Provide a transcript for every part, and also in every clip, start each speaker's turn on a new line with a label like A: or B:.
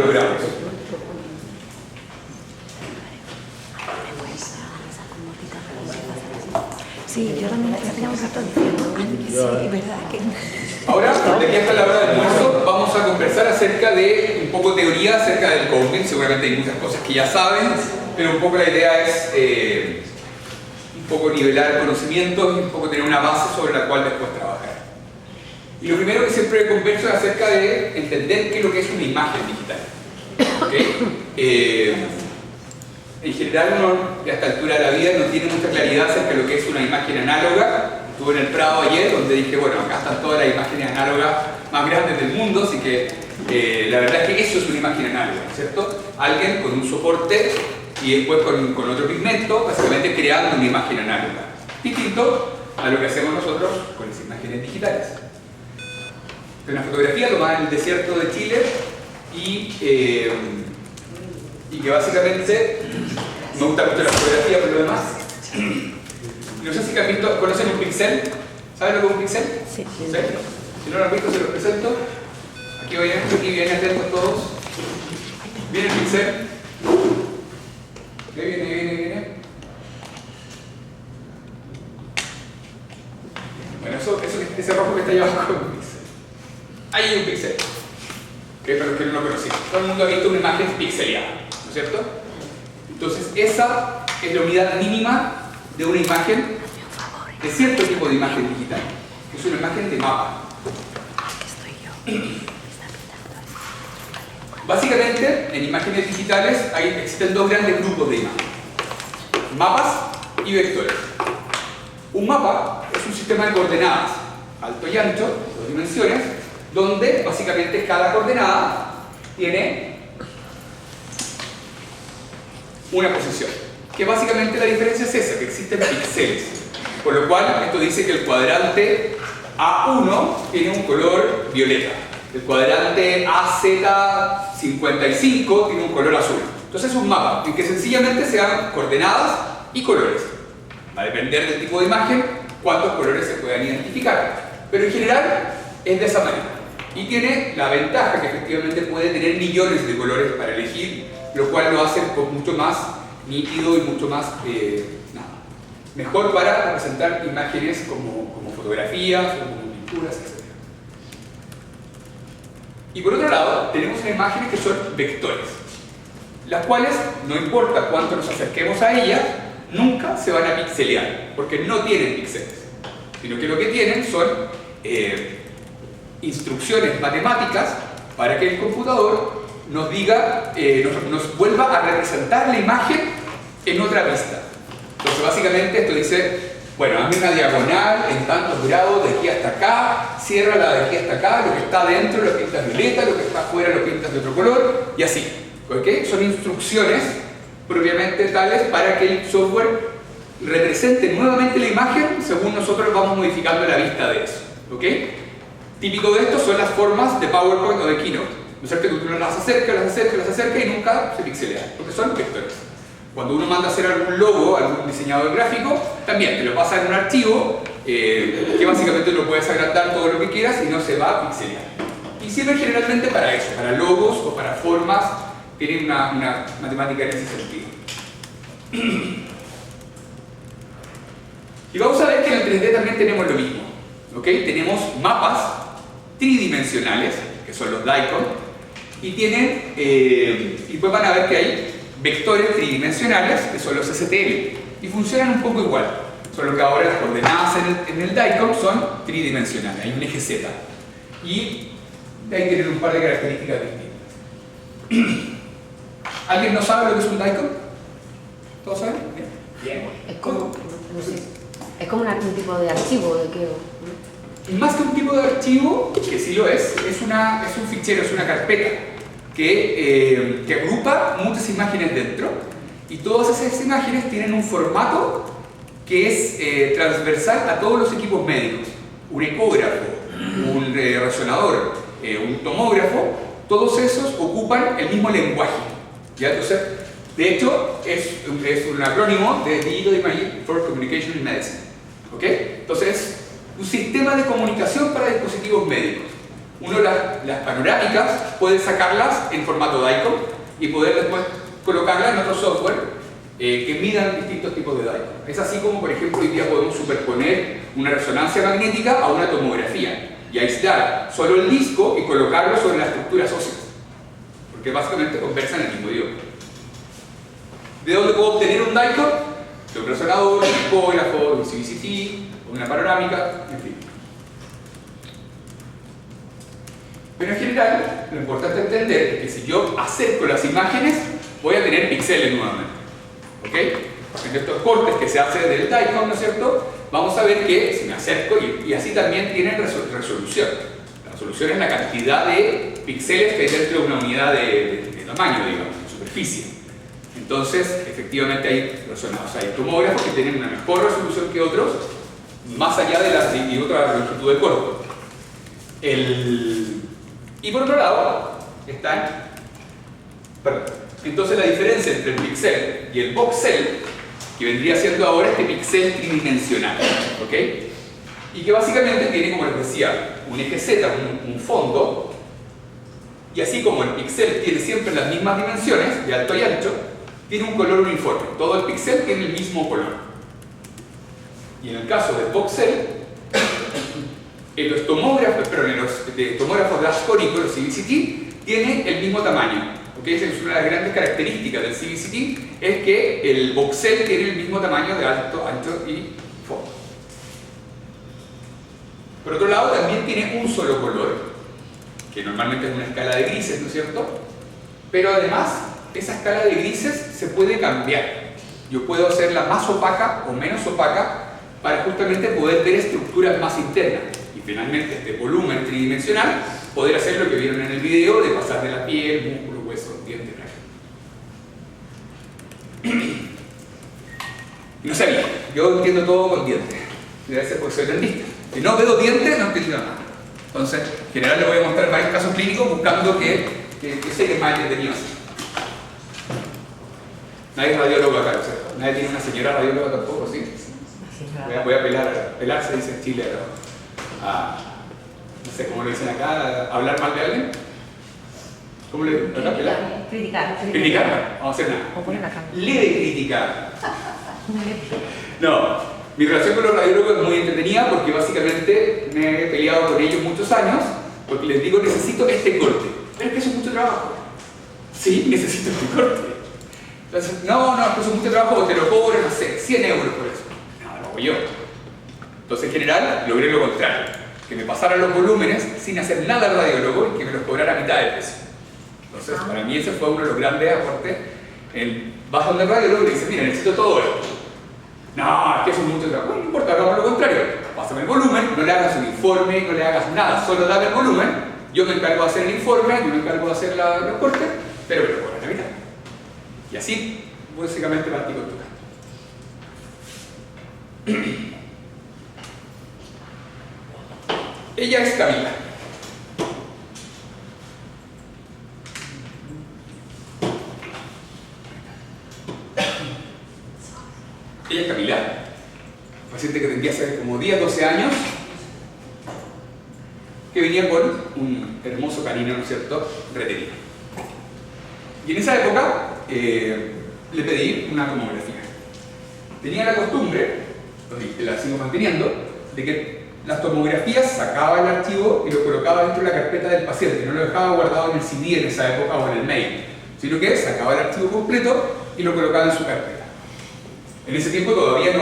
A: logramos.
B: Sí, yo también teníamos esto diciendo. Sí, verdad que...
A: Ahora, de aquí hasta la hora del almuerzo, vamos a conversar acerca de un poco teoría acerca del coding. Seguramente hay muchas cosas que ya saben, pero un poco la idea es un poco nivelar conocimientos y un poco tener una base sobre la cual después trabajar. Y lo primero que siempre converso es acerca de entender qué es lo que es una imagen digital. ¿Okay? En general uno a esta altura de la vida no tiene mucha claridad acerca de lo que es una imagen análoga. Estuve en el Prado ayer donde dije, bueno, acá están todas las imágenes análogas más grandes del mundo, así que la verdad es que eso es una imagen análoga, ¿cierto? Alguien con un soporte y después con otro pigmento, básicamente creando una imagen análoga. Distinto a lo que hacemos nosotros con las imágenes digitales. Es una fotografía tomada en el desierto de Chile y que básicamente me gusta mucho la fotografía por lo demás. No sé si conocen un pixel. ¿Saben lo que es un pixel?
B: Sí.
A: ¿Sí? Si no lo han visto, se los presento. Aquí vienen atentos todos. Viene el pixel. Viene. Bueno, ese rojo que está allá abajo es un pixel. Ahí hay un pixel. Para los que no lo conocían. Todo el mundo ha visto una imagen pixeleada, ¿no es cierto? Entonces, esa es la unidad mínima de una imagen, de cierto tipo de imagen digital. Es una imagen de mapa. Básicamente, en imágenes digitales existen dos grandes grupos de imágenes: mapas y vectores. Un mapa es un sistema de coordenadas, alto y ancho, dos dimensiones, donde básicamente cada coordenada tiene una posición. Que básicamente la diferencia es esa, que existen píxeles. Por lo cual, esto dice que el cuadrante A1 tiene un color violeta. El cuadrante AZ55 tiene un color azul. Entonces es un mapa en que sencillamente se dan coordenadas y colores. Va a depender del tipo de imagen cuántos colores se puedan identificar. Pero en general es de esa manera. Y tiene la ventaja que efectivamente puede tener millones de colores para elegir, lo cual lo hace mucho más nítido y mucho más mejor para representar imágenes como fotografías o como pinturas, etc. Y por otro lado, tenemos imágenes que son vectores, las cuales, no importa cuánto nos acerquemos a ellas, nunca se van a pixelear, porque no tienen píxeles, sino que lo que tienen son instrucciones matemáticas para que el computador nos diga, nos vuelva a representar la imagen en otra vista. Entonces básicamente esto dice, bueno, hazme una diagonal en tantos grados de aquí hasta acá, ciérrala de aquí hasta acá, lo que está dentro lo pintas violeta, lo que está afuera lo pintas de otro color, y así. ¿Okay? Son instrucciones propiamente tales para que el software represente nuevamente la imagen según nosotros vamos modificando la vista de eso. ¿Okay? Típico de esto son las formas de PowerPoint o de Keynote. ¿No es cierto? Que uno las acerca y nunca se pixelea, porque son vectores. Cuando uno manda a hacer algún logo, algún diseñador gráfico, también te lo pasa en un archivo que básicamente lo puedes agrandar todo lo que quieras y no se va a pixelar. Y sirve generalmente para eso, para logos o para formas, tienen una matemática en ese sentido. Y vamos a ver que en el 3D también tenemos lo mismo. ¿Okay? Tenemos mapas tridimensionales, que son los DICOM, y tienen, y pues van a ver que hay vectores tridimensionales, que son los STL, y funcionan un poco igual, solo que ahora las coordenadas en el DICOM son tridimensionales, hay un eje Z, y de ahí tienen un par de características distintas. ¿Alguien no sabe lo que es un DICOM? ¿Todos saben? Bien.
C: Es como, no sé, es como un tipo de archivo de que...
A: Más que un tipo de archivo, que sí lo es un fichero, es una carpeta que agrupa muchas imágenes dentro, y todas esas imágenes tienen un formato que es transversal a todos los equipos médicos. Un ecógrafo, un resonador, un tomógrafo, todos esos ocupan el mismo lenguaje. ¿Ya? Entonces, de hecho, es un acrónimo de Digital Imaging for Communication in Medicine. ¿Okay? Entonces, un sistema de comunicación para dispositivos médicos. Uno las panorámicas puede sacarlas en formato DICOM y poder después colocarlas en otro software que midan distintos tipos de DICOM. Es así como, por ejemplo, hoy día podemos superponer una resonancia magnética a una tomografía y aislar solo el disco y colocarlo sobre las estructuras óseas, porque básicamente conversan el mismo idioma. ¿De dónde puedo obtener un DICOM? De un resonador, de un ecógrafo, de un CBCT, o una panorámica, en fin. Pero en general, lo importante entender es que si yo acerco las imágenes, voy a tener píxeles nuevamente. ¿Ok? En estos cortes que se hace del DICOM, ¿no es cierto? Vamos a ver que si me acerco, y así también tienen resolución. La resolución es la cantidad de píxeles que hay dentro de una unidad de tamaño, digamos, de superficie. Entonces, efectivamente hay resonados, hay tomógrafos que tienen una mejor resolución que otros, más allá de la otra longitud de corte. Y por otro lado, entonces la diferencia entre el píxel y el voxel, que vendría siendo ahora este píxel tridimensional, ¿ok? Y que básicamente tiene, como les decía, un eje Z, un fondo, y así como el píxel tiene siempre las mismas dimensiones, de alto y ancho, tiene un color uniforme. Todo el píxel tiene el mismo color. Y en el caso del voxel, en los tomógrafos, tomógrafos dascónicos, los CBCT, tiene el mismo tamaño. ¿Okay? Esa es una de las grandes características del CBCT, es que el voxel tiene el mismo tamaño de alto, ancho y fondo. Por otro lado, también tiene un solo color, que normalmente es una escala de grises, ¿no es cierto? Pero además, esa escala de grises se puede cambiar. Yo puedo hacerla más opaca o menos opaca para justamente poder ver estructuras más internas. Y finalmente, este volumen tridimensional, poder hacer lo que vieron en el video, de pasar de la piel, músculo, hueso, diente, no sabía, yo entiendo todo con dientes. Debe ser porque soy dentista. Si no veo dientes, no entiendo nada. Entonces, en general, le voy a mostrar varios casos clínicos buscando que sea más entretenido así. Nadie es radiólogo acá, ¿no? Nadie tiene una señora radióloga tampoco, ¿sí? Voy a pelar se dice en Chile, no sé cómo lo dicen acá, hablar mal de alguien. ¿Cómo le dicen? ¿Pelar? Criticar. Vamos a hacer nada.
B: O poner la cámara.
A: Leve criticar. No, mi relación con los radiólogos es muy entretenida porque básicamente me he peleado con ellos muchos años porque les digo necesito este corte. Pero es que eso es mucho trabajo. Sí, necesito este corte. Entonces, no, eso es mucho trabajo, te lo cobro, no sé, 100 euros por eso. No, lo hago yo. Entonces, en general, logré lo contrario. Que me pasaran los volúmenes sin hacer nada al radiólogo y que me los cobrara a mitad de precio. Entonces, para mí ese fue uno de los grandes aportes. Vas donde el radiólogo y le dices, mira, necesito todo esto. No, es que eso es mucho trabajo. No importa, hagamos lo contrario. Pásame el volumen, no le hagas un informe, no le hagas nada, solo dame el volumen. Yo me encargo de hacer el informe, yo me encargo de hacer los cortes, pero me lo cobran a mitad. Y así, básicamente, partí con tu canto. Ella es Camila. Ella es Camila, paciente que tendría hace como 10, 12 años, que venía con un hermoso canino, ¿no es cierto?, retenido. Y en esa época le pedí una tomografía. Tenía la costumbre, y la sigo manteniendo, de que las tomografías sacaba el archivo y lo colocaba dentro de la carpeta del paciente, no lo dejaba guardado en el CD en esa época o en el mail, sino que sacaba el archivo completo y lo colocaba en su carpeta. En ese tiempo todavía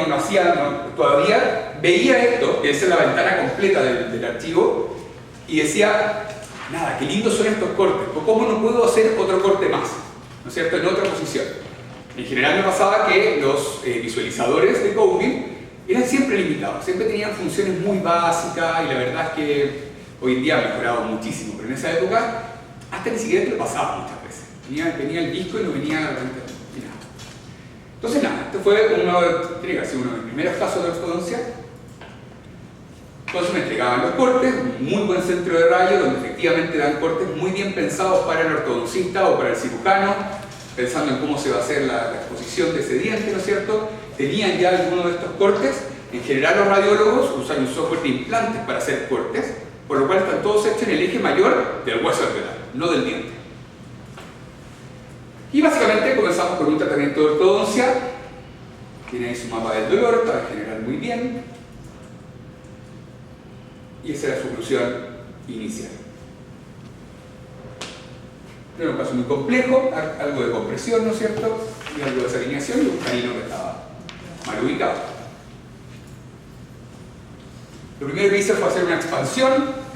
A: todavía veía esto, que es la ventana completa del archivo, y decía, nada, qué lindos son estos cortes, ¿cómo no puedo hacer otro corte más? ¿No es cierto? En otra posición. En general me pasaba que los visualizadores de Coding eran siempre limitados, siempre tenían funciones muy básicas y la verdad es que hoy en día ha mejorado muchísimo, pero en esa época hasta ni siquiera te lo pasaba muchas veces. Venía el disco y no venía nada. Entonces nada, este fue uno de mis primeros casos de ortodoncia. Entonces me entregaban los cortes, un muy buen centro de rayo donde efectivamente dan cortes muy bien pensados para el ortodoncista o para el cirujano, pensando en cómo se va a hacer la exposición de ese diente, ¿no es cierto? Tenían ya algunos de estos cortes. En general los radiólogos usan un software de implantes para hacer cortes, por lo cual están todos hechos en el eje mayor del hueso alveolar, no del diente. Y básicamente comenzamos con un tratamiento de ortodoncia. Tiene ahí su mapa del dolor, para generar muy bien. Y esa era su oclusión inicial. Era un caso muy complejo, algo de compresión, ¿no es cierto? Y algo de desalineación y un canino que estaba mal ubicado. Lo primero que hice fue hacer una expansión.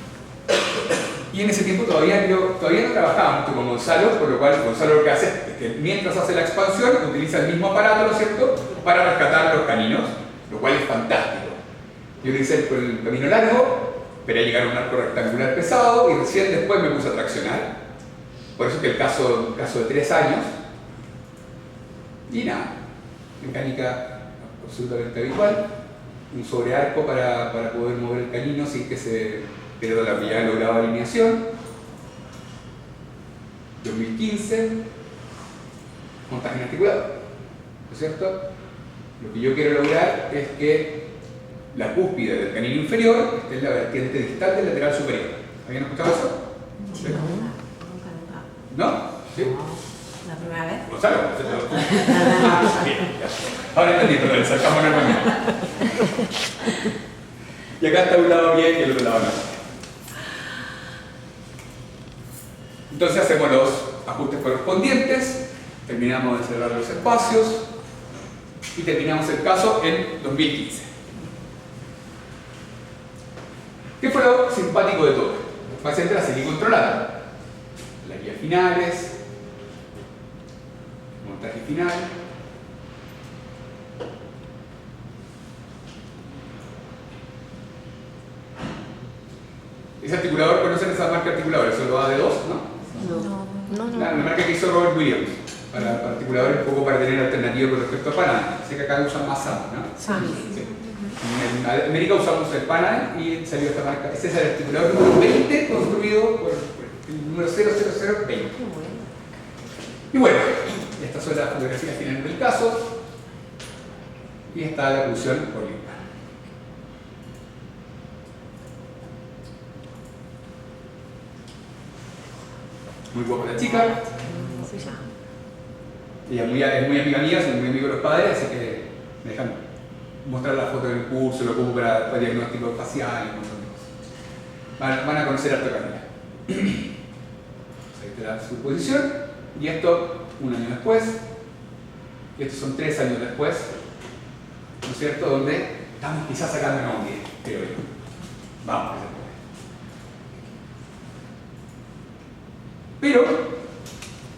A: Y en ese tiempo todavía no trabajaba mucho con Gonzalo, por lo cual Gonzalo lo que hace es que mientras hace la expansión utiliza el mismo aparato, ¿no es cierto?, para rescatar los caninos, lo cual es fantástico. Yo hice el camino largo, esperé llegar a un arco rectangular pesado y recién después me puse a traccionar. Por eso es que el caso de 3 años. Y nada, mecánica absolutamente habitual, un sobrearco para poder mover el canino sin que se pierda la habilidad de lograr alineación. 2015, montaje articulado, ¿no es cierto? Lo que yo quiero lograr es que la cúspide del canino inferior esté en la vertiente distal del lateral superior. ¿Habían escuchado eso?
C: Sí, nunca.
A: ¿No? ¿Sí?
C: ¿La primera vez?
A: Gonzalo, bien, ya. Ahora entendí, pero le sacamos normalmente. Y acá está un lado bien y el otro lado no. Entonces hacemos los ajustes correspondientes, terminamos de cerrar los espacios y terminamos el caso en 2015. ¿Qué fue lo simpático de todo? El paciente la seguí controlando. Las guías finales, montaje final. Ese articulador, ¿conocen esa marca articulador? Eso lo da de 2, ¿no?
B: No.
A: La marca que hizo Robert Williams para articuladores, un poco para tener alternativa con respecto a Panade. Sé que acá usan más SAM, ¿no? Sí. En América usamos el Panade y salió esta marca. Este es el articulador número 20 construido por el número 00020. Y bueno, estas son las fotografías finales del caso y está la oclusión por limpa. Muy guapa la chica. Ella es muy amiga mía, soy muy amigo de los padres, así que me dejan mostrar la foto del curso, lo ocupo para diagnóstico facial y un montón de cosas. Van a conocer a esta Camila. Ahí está la superposición. Y esto 1 año después. Y estos son 3 años después. ¿No es cierto? Donde estamos quizás sacando una unidad, creo yo. Vamos, que se puede. Pero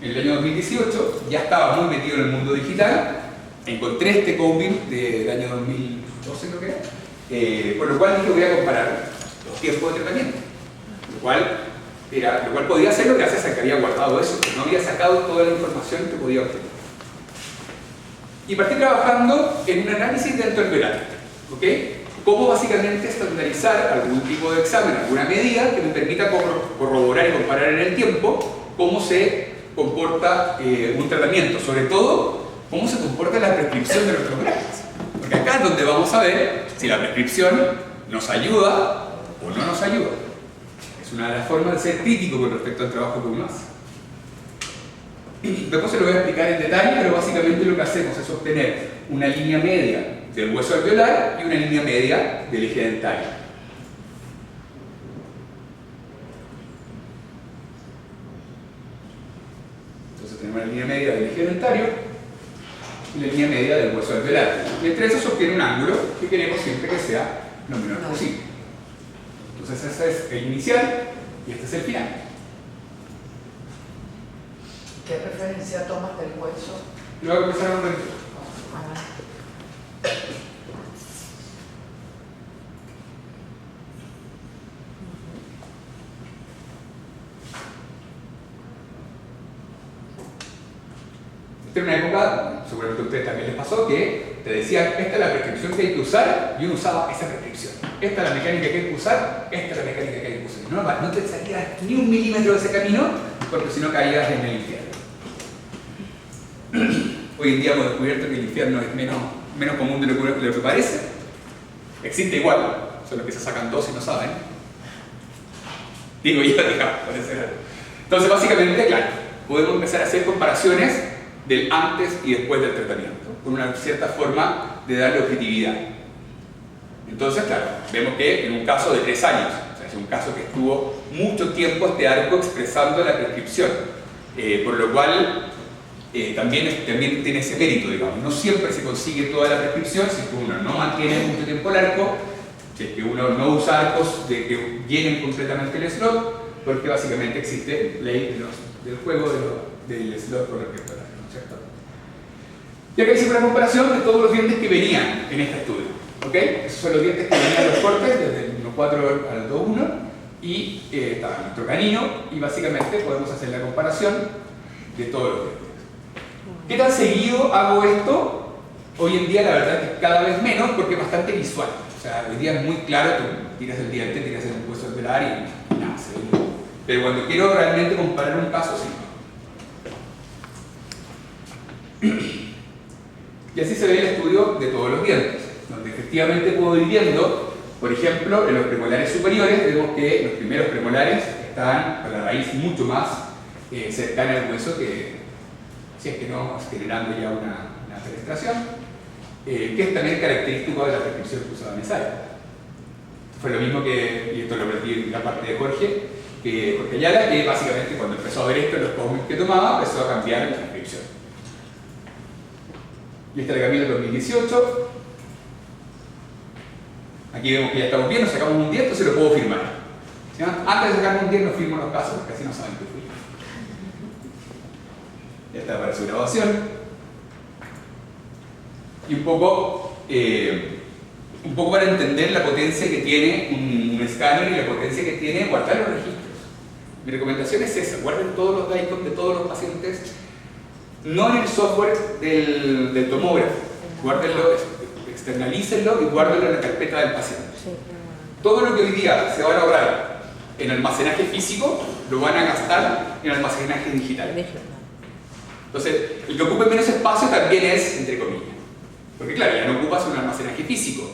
A: en el año 2018 ya estaba muy metido en el mundo digital. Encontré este Combin del año 2012, creo que era, por lo cual dije voy a comparar los tiempos de tratamiento. Lo cual podía hacerlo gracias a que había guardado eso, pero no había sacado toda la información que podía obtener. Y partí trabajando en un análisis de endoalveolar, ¿ok? Cómo básicamente estandarizar algún tipo de examen, alguna medida que me permita corroborar y comparar en el tiempo cómo se comporta un tratamiento, sobre todo cómo se comporta la prescripción de nuestros graves. Porque acá es donde vamos a ver si la prescripción nos ayuda o no nos ayuda. Es una de las formas de ser crítico con respecto al trabajo que uno hace. Después se lo voy a explicar en detalle, pero básicamente lo que hacemos es obtener una línea media del hueso alveolar y una línea media del eje dentario. Entonces tenemos la línea media del eje dentario y la línea media del hueso alveolar. Y entre esos se obtiene un ángulo que queremos siempre que sea lo menor posible. Entonces ese es el inicial y este es el final.
D: ¿Qué referencia tomas del hueso?
A: Luego empezar a un momento. Esta es una época, seguramente a ustedes también les pasó, que te decían, esta es la prescripción que hay que usar, y uno usaba esa prescripción. Esta es la mecánica que hay que usar, esta es la mecánica que hay que usar. No te salías ni 1 milímetro de ese camino, porque si no caías en el infierno. Hoy en día hemos descubierto que el infierno es menos común de lo que parece. Existe igual, solo que se sacan 2 y no saben. Digo yo, digamos, por ese lado. Entonces, básicamente, claro, podemos empezar a hacer comparaciones del antes y después del tratamiento, con una cierta forma de darle objetividad. Entonces, claro, vemos que en un caso de 3 años, o sea, es un caso que estuvo mucho tiempo este arco expresando la prescripción, por lo cual también tiene ese mérito, digamos. No siempre se consigue toda la prescripción si es que uno no mantiene mucho tiempo el arco, si es que uno no usa arcos de que llenen completamente el slot, porque básicamente existe ley del juego del slot con respecto al arco, ¿no es cierto? Y acá hicimos una comparación de todos los dientes que venían en este estudio, ¿ok? Esos son los dientes que venían de los cortes, desde el 1.4 al 2.1, y estaba nuestro canino, y básicamente podemos hacer la comparación de todos los dientes. ¿Qué tan seguido hago esto? Hoy en día la verdad es que cada vez menos, porque es bastante visual. O sea, hoy día es muy claro, tú tiras el diente, tiras el hueso alveolar y nada, se ve. Pero cuando quiero realmente comparar un caso, sí. Y así se ve el estudio de todos los dientes, donde efectivamente puedo ir viendo, por ejemplo, en los premolares superiores, vemos que los primeros premolares están con la raíz mucho más cercana al hueso que, si es que no, generando ya una fenestración, que es también característico de la prescripción que usaba Mesaya. Fue lo mismo que, y esto lo aprendí en la parte de Jorge Ayala, que básicamente cuando empezó a ver esto en los cómics que tomaba, empezó a cambiar la prescripción. Y esta es la Camila 2018. Aquí vemos que ya estamos bien, nos sacamos un diente, se lo puedo firmar. ¿Sí? Antes de sacarme un diente, no firmo los casos, porque así no saben que fui. Ya está para su grabación. Y un poco para entender la potencia que tiene un escáner y la potencia que tiene guardar los registros. Mi recomendación es esa: guarden todos los DICOM de todos los pacientes, no en el software del tomógrafo, guárdenlo, externalícenlo y guárdenlo en la carpeta del paciente. Todo lo que hoy día se va a lograr en almacenaje físico, lo van a gastar en almacenaje digital. Entonces, el que ocupe menos espacio también es, entre comillas. Porque claro, ya no ocupas un almacenaje físico,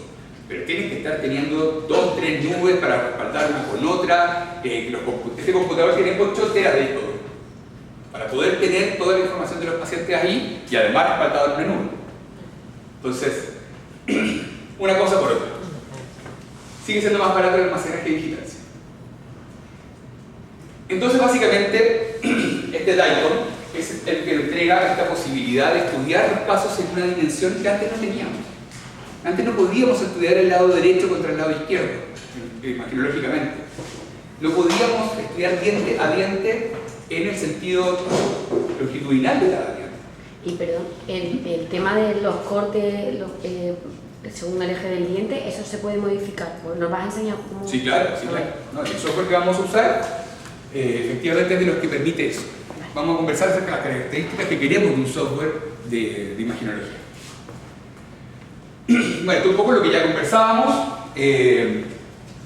A: pero tienes que estar teniendo 2 o 3 nubes para respaldar una con otra. Este computador tiene 8 teras de disco duro para poder tener toda la información de los pacientes ahí y además respaldado en una nube. Entonces, una cosa por otra. Sigue siendo más barato el almacenaje digital. ¿Sí? Entonces, básicamente, este DICOM es el que entrega esta posibilidad de estudiar los casos en una dimensión que antes no teníamos. Antes no podíamos estudiar el lado derecho contra el lado izquierdo, imaginológicamente. No podíamos estudiar diente a diente en el sentido longitudinal de cada diente.
C: Y perdón, el tema de los cortes según el eje del diente, ¿eso se puede modificar? ¿Nos vas a enseñar cómo?
A: Sí, claro, sí, claro. No, el software que vamos a usar efectivamente es de los que permite eso. Vamos a conversar acerca de las características que queremos de un software de imaginología. Bueno, esto es un poco lo que ya conversábamos. El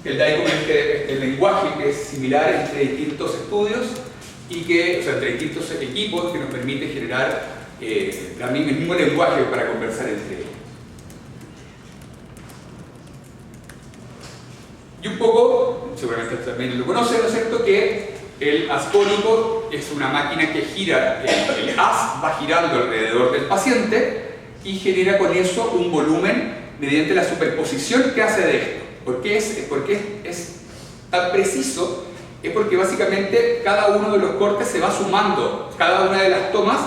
A: DICOM es el lenguaje que es similar entre distintos estudios y que, o sea, entre distintos equipos, que nos permite generar también el mismo lenguaje para conversar entre ellos. Y un poco, seguramente también lo conocen, ¿no es cierto?, que el ascónico es una máquina que gira, el haz va girando alrededor del paciente y genera con eso un volumen mediante la superposición que hace de esto. ¿Por qué es tan preciso? Es porque básicamente cada uno de los cortes se va sumando, cada una de las tomas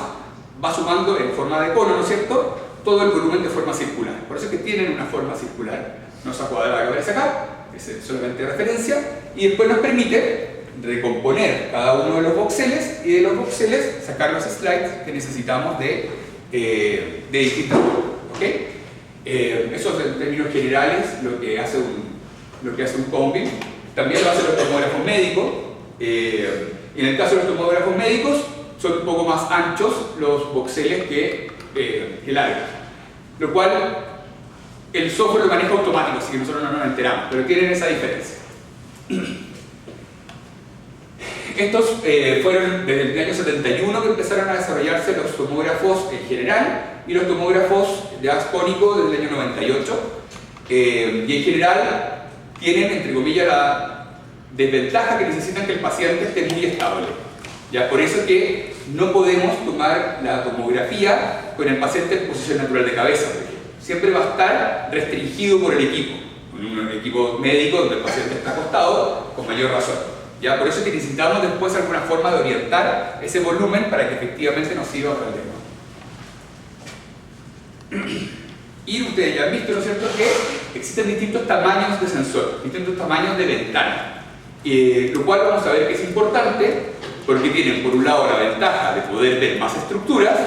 A: va sumando en forma de cono, ¿no es cierto?, todo el volumen de forma circular. Por eso es que tienen una forma circular, no esa cuadrada que aparece acá, es solamente referencia, y después nos permite recomponer cada uno de los voxeles y de los voxeles sacar los slides que necesitamos de distintas formas. ¿Okay? Eso es en términos generales lo que hace un combi. También lo hacen los tomógrafos médicos. En el caso de los tomógrafos médicos son un poco más anchos los voxeles que largos, lo cual el software lo maneja automático, así que nosotros no nos enteramos, pero tienen esa diferencia. Estos fueron desde el año 71 que empezaron a desarrollarse los tomógrafos en general y los tomógrafos de ascónico desde el año 98. Y en general tienen, entre comillas, la desventaja que necesitan que el paciente esté muy estable. ¿Ya? Por eso que no podemos tomar la tomografía con el paciente en posición natural de cabeza, por ejemplo. Siempre va a estar restringido por el equipo, con un equipo médico donde el paciente está acostado, con mayor razón. ¿Ya? Por eso es que necesitamos después alguna forma de orientar ese volumen para que efectivamente nos sirva para el diagnóstico. Y ustedes ya han visto, ¿no es cierto?, que existen distintos tamaños de sensor, distintos tamaños de ventana, lo cual vamos a ver que es importante porque tienen por un lado la ventaja de poder ver más estructuras,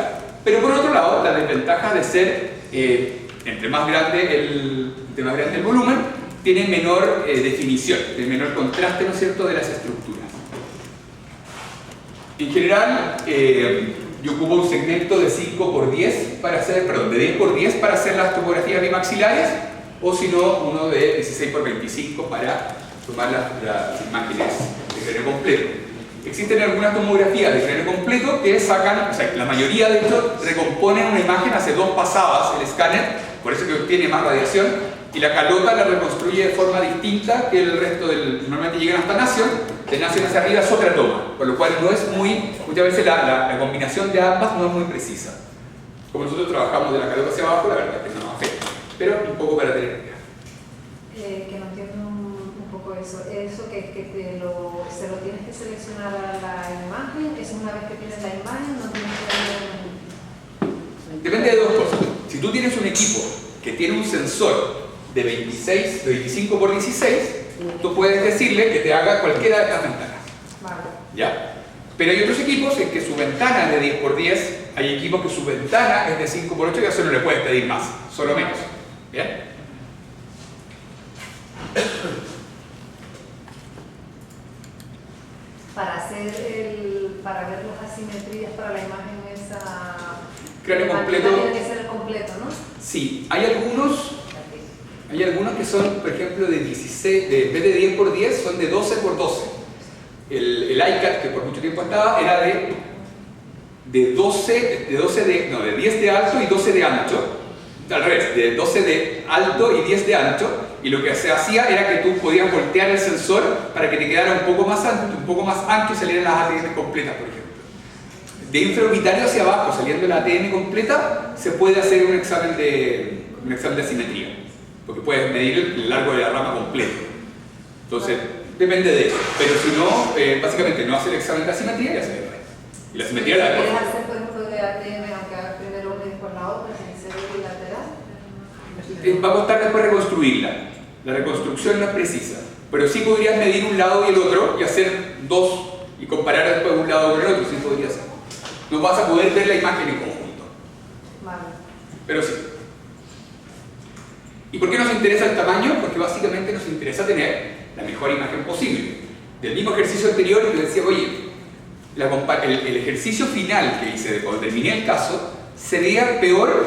A: pero por otro lado la desventaja de ser, entre más grande el volumen, tiene menor definición, tiene menor contraste, ¿no es cierto?, de las estructuras. En general, yo ocupo un segmento de 5×10 para hacer, perdón, de 10×10 para hacer las tomografías bimaxilares, o si no, uno de 16×25 para tomar las imágenes de cráneo completo. Existen algunas tomografías de cráneo completo que sacan, o sea, la mayoría de hecho recomponen una imagen hace 2 pasadas el escáner, por eso que obtiene más radiación, y la calota la reconstruye de forma distinta que el resto del... Normalmente llegan hasta nación, de nación hacia arriba es otra toma, por lo cual no es muy... Muchas veces la combinación de ambas no es muy precisa. Como nosotros trabajamos de la calota hacia abajo, la verdad es que no nos afecta, pero un poco para tener idea.
E: Que no entiendo un poco eso. Eso que se lo tienes que seleccionar a la imagen, es una vez que tienes la imagen, no tienes que...
A: Depende de dos cosas. Si tú tienes un equipo que tiene un sensor de 25×16, tú puedes decirle que te haga cualquiera de las ventanas.
E: Vale.
A: ¿Ya? Pero hay otros equipos en que su ventana es de 10×10, hay equipos que su ventana es de 5×8 y a eso no le puedes pedir más, solo menos. ¿Bien?
E: Para ver las asimetrías para la imagen esa...
A: Cráneo completo.
E: Tiene que ser completo, ¿no?
A: Sí, hay algunos que son, por ejemplo, de 16, en vez de 10×10 son de 12×12. El ICAT, que por mucho tiempo estaba, era de 10 de alto y 12 de ancho. Al revés, de 12 de alto y 10 de ancho. Y lo que se hacía era que tú podías voltear el sensor para que te quedara un poco más ancho y salieran las ATN completas, por ejemplo. De infraorbitario hacia abajo, saliendo la ATN completa, se puede hacer un examen de asimetría, porque puedes medir el largo de la rama completo. Entonces, depende de eso. Pero si no, básicamente no hace el examen de asimetría y hace el resto. Y la asimetría la
E: ¿Puedes
A: después.
E: hacer, por ejemplo, de ATM, aunque hagas primero una y después la otra, sin ser bilateral?
A: Va a costar después reconstruirla. La reconstrucción no es precisa. Pero sí podrías medir un lado y el otro y hacer dos y comparar después un lado con el otro. Sí podría ser. No vas a poder ver la imagen en conjunto.
E: Vale.
A: Pero sí. ¿Y por qué nos interesa el tamaño? Porque básicamente nos interesa tener la mejor imagen posible. Del mismo ejercicio anterior yo decía, oye, el ejercicio final que hice de cuando terminé el caso se veía peor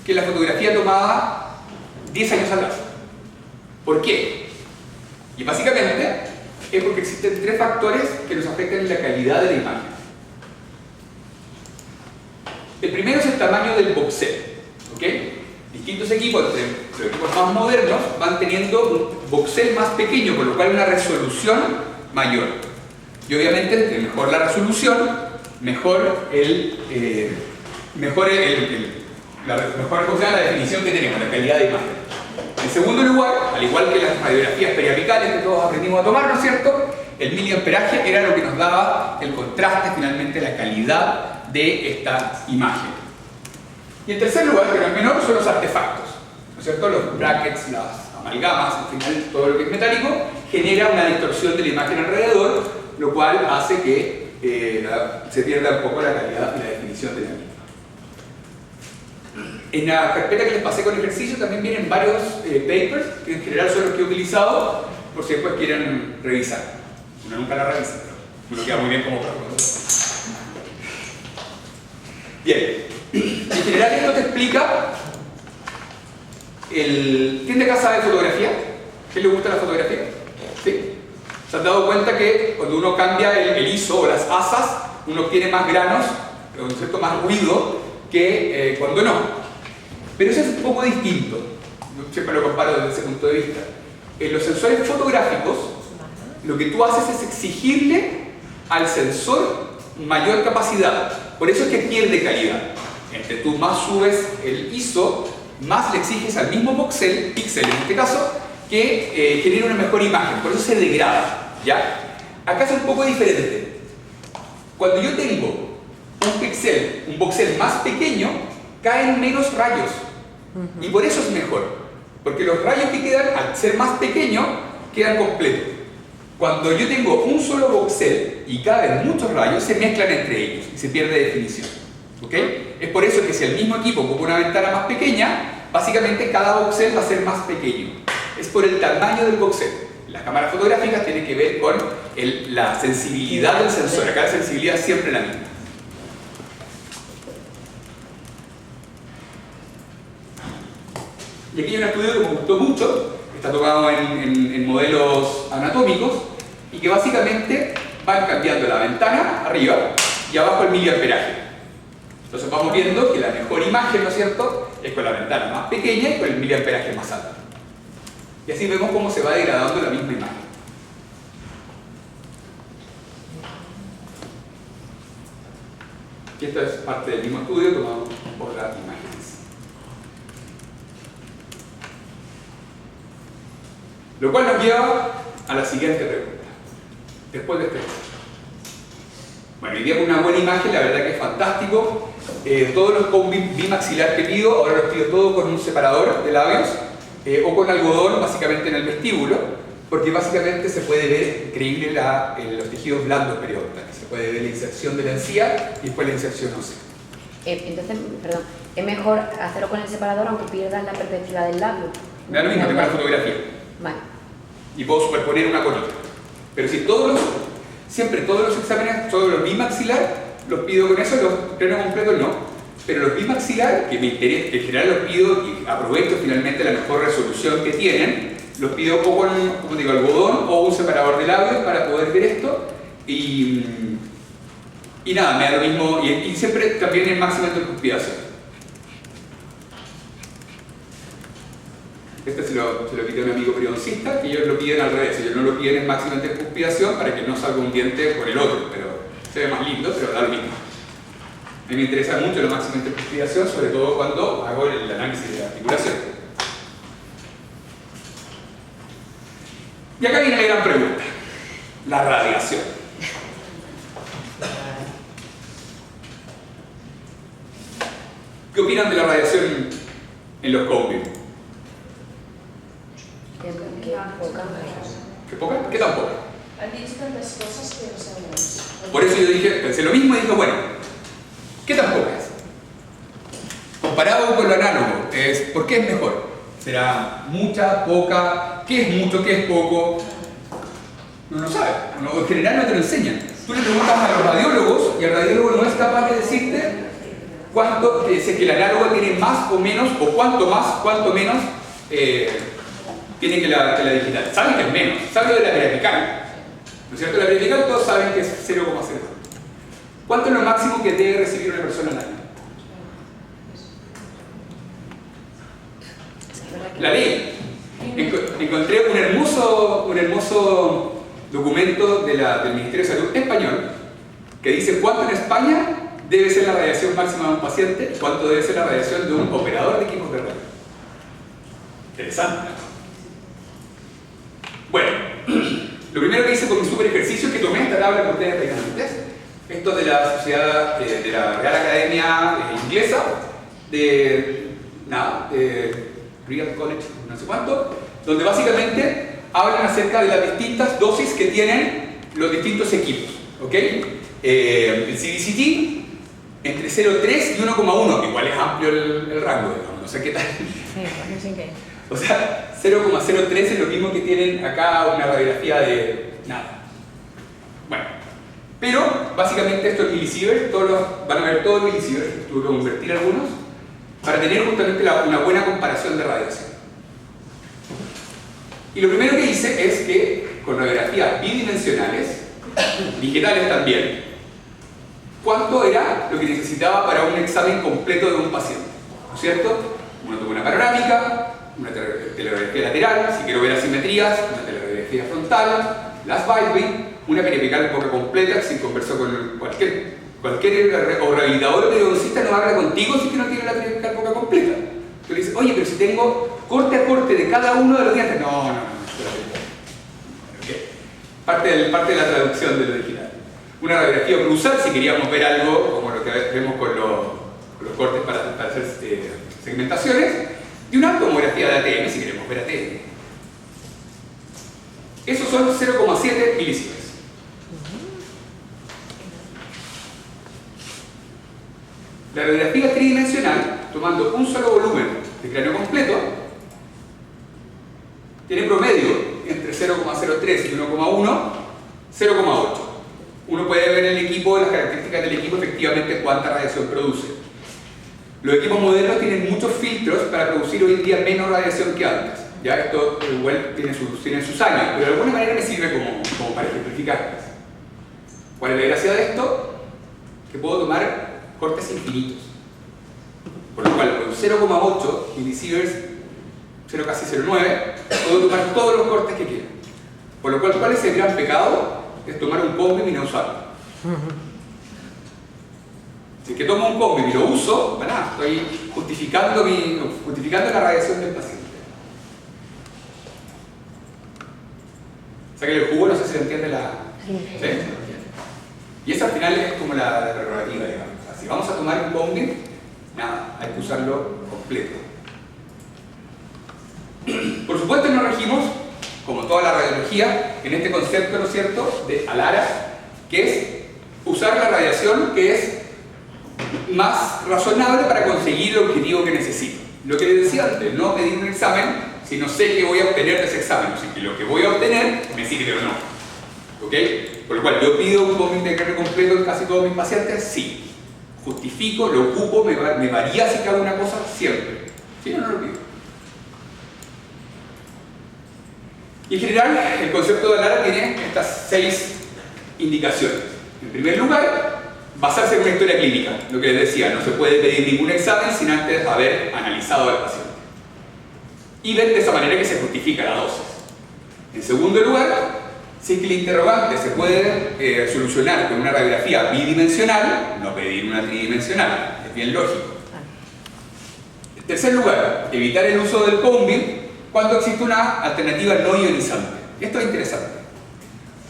A: que la fotografía tomada 10 años atrás. ¿Por qué? Y básicamente es porque existen 3 factores que nos afectan en la calidad de la imagen. El primero es el tamaño del voxel, ¿ok? Distintos equipos, entre los equipos más modernos, van teniendo un voxel más pequeño, con lo cual una resolución mayor. Y obviamente, entre mejor la resolución, mejor la definición que tenemos, la calidad de imagen. En segundo lugar, al igual que las radiografías periapicales que todos aprendimos a tomar, ¿no es cierto? El miliamperaje era lo que nos daba el contraste, finalmente la calidad de esta imagen. Y en tercer lugar, pero en menor, son los artefactos, ¿no es cierto? Los brackets, las amalgamas, al final todo lo que es metálico, genera una distorsión de la imagen alrededor, lo cual hace que se pierda un poco la calidad y la definición de la misma. En la carpeta que les pasé con ejercicio también vienen varios papers, que en general son los que he utilizado, por si después quieren revisar. Uno nunca la revisa, pero uno queda muy bien como profe. Bien, en general esto te explica ¿quién de acá sabe de fotografía? ¿Quién le gusta la fotografía? ¿Sí? ¿Se han dado cuenta que cuando uno cambia el ISO o las asas, uno obtiene más granos, o en cierto más ruido que cuando no? Pero eso es un poco distinto. Yo siempre lo comparo desde ese punto de vista. En los sensores fotográficos, lo que tú haces es exigirle al sensor mayor capacidad. Por eso es que pierde calidad. Entre tú más subes el ISO, más le exiges al mismo píxel en este caso, que genere una mejor imagen. Por eso se degrada, ¿ya? Acá es un poco diferente. Cuando yo tengo un voxel más pequeño, caen menos rayos. Y por eso es mejor. Porque los rayos que quedan, al ser más pequeños, quedan completos. Cuando yo tengo un solo voxel y caen muchos rayos, se mezclan entre ellos y se pierde definición. ¿Ok? Es por eso que si el mismo equipo ocupa una ventana más pequeña, básicamente cada voxel va a ser más pequeño. Es por el tamaño del voxel. Las cámaras fotográficas tienen que ver con la sensibilidad del sensor. Acá la sensibilidad es siempre la misma. Y aquí hay un estudio que me gustó mucho, que está tomado en modelos anatómicos, y que básicamente van cambiando la ventana arriba y abajo el miliamperaje. Entonces vamos viendo que la mejor imagen, ¿no es cierto?, es con la ventana más pequeña y con el miliamperaje más alto. Y así vemos cómo se va degradando la misma imagen. Y esto es parte del mismo estudio tomado por las imágenes. Lo cual nos lleva a la siguiente pregunta. Después de este. Bueno, hoy día con una buena imagen, la verdad que es fantástico. Todos los con bimaxilar que pido, ahora los pido todos con un separador de labios o con algodón, básicamente en el vestíbulo, porque básicamente se puede ver increíble los tejidos blandos periodontales. Se puede ver la inserción de la encía y después la inserción ósea.
C: Entonces, perdón, es mejor hacerlo con el separador aunque pierdas la perspectiva del labio.
A: Me da lo mismo, tengo la fotografía.
C: Vale.
A: Y puedo superponer una con otra. Pero si siempre todos los exámenes, todos los bimaxilar, los pido con eso, los plenos completos no. Pero los bimaxilar, que me interesa, que en general los pido y aprovecho finalmente la mejor resolución que tienen, los pido o con, como digo, algodón o un separador de labios para poder ver esto. Y nada, me da lo mismo. Y siempre también en máxima intercuspidación. Este se lo pidió a un amigo periodoncista, que ellos lo piden al revés, ellos no lo piden en máxima intercuspidación para que no salga un diente por el otro, pero se ve más lindo, pero da lo mismo. A mí me interesa mucho la máxima intercuspidación, sobre todo cuando hago el análisis de la articulación. Y acá viene la gran pregunta, la radiación. ¿Qué opinan de la radiación en los cone-beam? ¿Qué poca? ¿Qué tan poca?
F: Han dicho tantas cosas que no sabemos.
A: Por eso yo dije, pensé lo mismo y dije, bueno, ¿qué tan poca es? Comparado con lo análogo, ¿por qué es mejor? ¿Será mucha, poca? ¿Qué es mucho, qué es poco? No lo sabe, en general no te lo enseñan. Tú le preguntas a los radiólogos y el radiólogo no es capaz de decirte cuánto, si es que el análogo tiene más o menos, o cuánto más, cuánto menos tiene que la digital. Saben que es menos, saben lo de la vertical. ¿No es cierto? La vertical todos saben que es 0,0. ¿Cuánto es lo máximo que debe recibir una persona al año? La ley. Encontré un hermoso documento del Ministerio de Salud español que dice cuánto en España debe ser la radiación máxima de un paciente y cuánto debe ser la radiación de un operador de equipos de radio. Interesante, ¿no? Bueno, lo primero que hice con mi super ejercicio es que tomé esta tabla que ustedes tengan antes. Esto es de la sociedad, de la Real Academia Inglesa, de Real College, no sé cuánto, donde básicamente hablan acerca de las distintas dosis que tienen los distintos equipos. ¿Ok? El CBCT entre 0,3 y 1,1, igual es amplio el rango, digamos, no sé qué tal.
B: No sé qué.
A: O sea, 0,03 es lo mismo que tienen acá una radiografía de nada. Bueno, pero básicamente esto es millisieverts, van a ver todos los millisieverts, tuve que convertir algunos, para tener justamente una buena comparación de radiación. Y lo primero que hice es que con radiografías bidimensionales, digitales también, cuánto era lo que necesitaba para un examen completo de un paciente, ¿no es cierto? Uno tuvo una panorámica, una teleradiografía lateral, si quiero ver asimetrías, una teleradiografía frontal, las Baldwin, una periapical boca completa, si conversó con cualquier rehabilitador o periodoncista no habla contigo si que no tiene la periapical boca completa. Tú le dices, oye, pero si tengo corte a corte de cada uno de los dientes. No. Okay. Parte de la traducción del original. Una radiografía cruzal, si queríamos ver algo como lo que vemos con los cortes para hacer segmentaciones, y una tomografía de ATM, si queremos ver ATM. Esos son 0,7 milímetros. La radiografía tridimensional, tomando un solo volumen de cráneo completo, tiene promedio entre 0,03 y 1,1, 0,8. Uno puede ver en el equipo, las características del equipo, efectivamente cuánta radiación produce. Los equipos modernos tienen muchos filtros para producir hoy en día menos radiación que antes. Ya esto igual tiene sus años, pero de alguna manera me sirve como para ejemplificarles. ¿Cuál es la gracia de esto? Que puedo tomar cortes infinitos. Por lo cual, con 0,8 milisieverts, 0 casi 0,9, puedo tomar todos los cortes que quiera. Por lo cual, ¿cuál es el gran pecado? Es tomar un combi y no usarlo. Si es que tomo un combi y lo uso, bueno, estoy justificando la radiación del paciente. Sáquenle el jugo, no sé si se entiende la... ¿Sí? Y esa al final es como la prerrogativa, digamos. O sea, si vamos a tomar un combi, nada, hay que usarlo completo. Por supuesto nos regimos, como toda la radiología, en este concepto, ¿no es cierto?, de ALARA, que es usar la radiación que es más razonable para conseguir el objetivo que necesito. Lo que les decía antes, no pedir un examen si no sé qué voy a obtener de ese examen, o si que lo que voy a obtener me sirve o no. ¿Ok? Por lo cual yo pido un combi de cráneo completo en casi todos mis pacientes, sí. Justifico, lo ocupo, me varía si hago una cosa siempre. Si no, no lo pido. Y en general, el concepto de ALARA tiene estas 6 indicaciones. En primer lugar, basarse en una historia clínica. Lo que les decía, no se puede pedir ningún examen sin antes haber analizado al paciente. Y ver de esa manera que se justifica la dosis. En segundo lugar, si es que el interrogante se puede solucionar con una radiografía bidimensional, no pedir una tridimensional, es bien lógico. En tercer lugar, evitar el uso del combi cuando existe una alternativa no ionizante. Esto es interesante.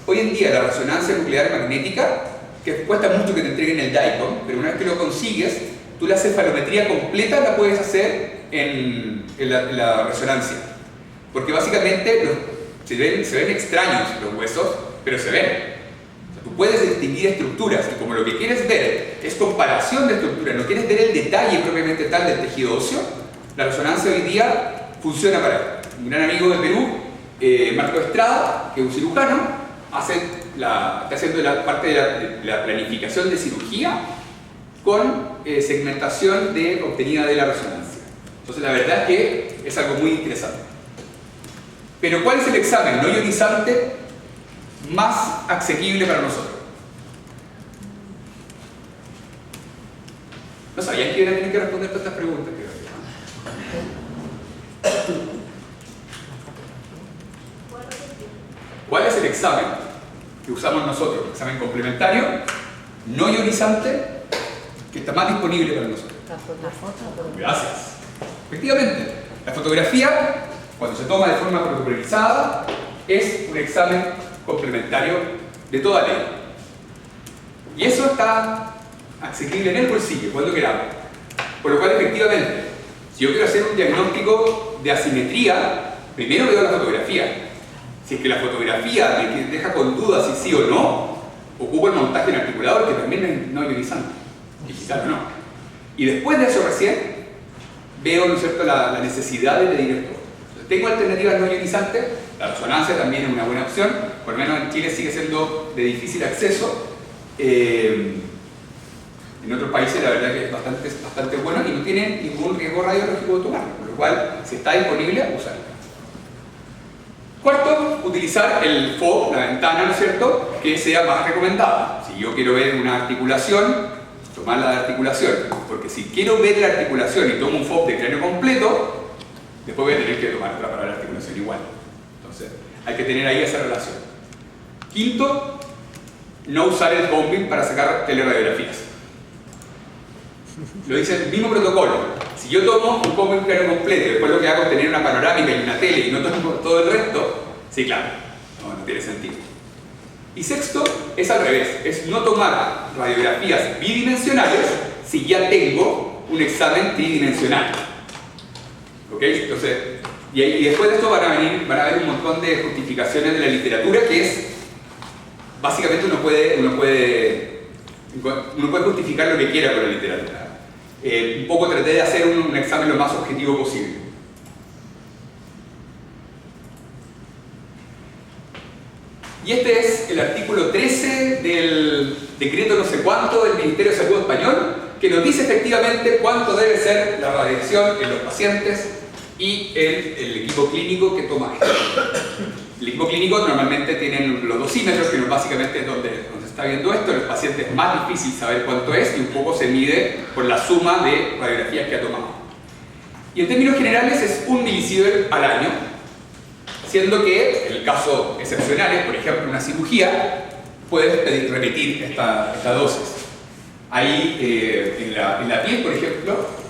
A: Hoy en día la resonancia nuclear magnética, que cuesta mucho que te entreguen el DICOM, pero una vez que lo consigues, tú la cefalometría completa la puedes hacer en la resonancia. Porque básicamente se ven extraños los huesos, pero se ven. O sea, tú puedes distinguir estructuras y como lo que quieres ver es comparación de estructuras, no quieres ver el detalle propiamente tal del tejido óseo, la resonancia hoy día funciona para esto. Un gran amigo de Perú, Marco Estrada, que es un cirujano, está haciendo la parte de la planificación de cirugía con segmentación obtenida de la resonancia. Entonces la verdad es que es algo muy interesante. Pero ¿cuál es el examen no ionizante más asequible para nosotros? No sabían que iban a tener que responder todas estas preguntas, creo. ¿Cuál es el examen que usamos nosotros? El examen complementario, no ionizante, que está más disponible para nosotros.
C: La foto.
A: Gracias. Efectivamente, la fotografía, cuando se toma de forma protocolizada, es un examen complementario de toda ley. Y eso está asequible en el bolsillo, cuando queramos. Por lo cual, efectivamente, si yo quiero hacer un diagnóstico de asimetría, primero veo la fotografía. Si es que la fotografía me deja con dudas si sí o no, ocupo el montaje en articulador, que también es no ionizante, digital o no. Y después de eso recién, veo, ¿no es cierto?, la necesidad de pedir esto. Tengo alternativas no ionizantes, la resonancia también es una buena opción, por lo menos en Chile sigue siendo de difícil acceso. En otros países la verdad que es bastante bueno y no tiene ningún riesgo radiológico de tomarlo, por lo cual, si está disponible, usarlo. Cuarto, utilizar el FOB, la ventana, ¿no es cierto?, que sea más recomendada. Si yo quiero ver una articulación, tomar la de articulación, porque si quiero ver la articulación y tomo un FOB de cráneo completo, después voy a tener que tomar otra para la articulación igual. Entonces, hay que tener ahí esa relación. Quinto, no usar el combing para sacar teleradiografías. Lo dice el mismo protocolo. Si yo tomo un combing plano completo y después lo que hago es tener una panorámica y una tele y no tomo todo el resto, sí, claro, no tiene sentido. Y sexto, es al revés, es no tomar radiografías bidimensionales si ya tengo un examen tridimensional. ¿Ok? Entonces, y después de esto van a haber un montón de justificaciones de la literatura que es, básicamente uno puede justificar lo que quiera con la literatura. Un poco traté de hacer un examen lo más objetivo posible. Y este es el artículo 13 del decreto no sé cuánto del Ministerio de Salud español, que nos dice efectivamente cuánto debe ser la radiación en los pacientes y el equipo clínico que toma esto. El equipo clínico normalmente tienen los dosímetros, que básicamente es donde se está viendo esto. En los pacientes es más difícil saber cuánto es y un poco se mide por la suma de radiografías que ha tomado. Y en términos generales es 1 milisievert al año, siendo que en el caso excepcionales, por ejemplo una cirugía, puedes repetir esta dosis. Ahí en la piel, por ejemplo,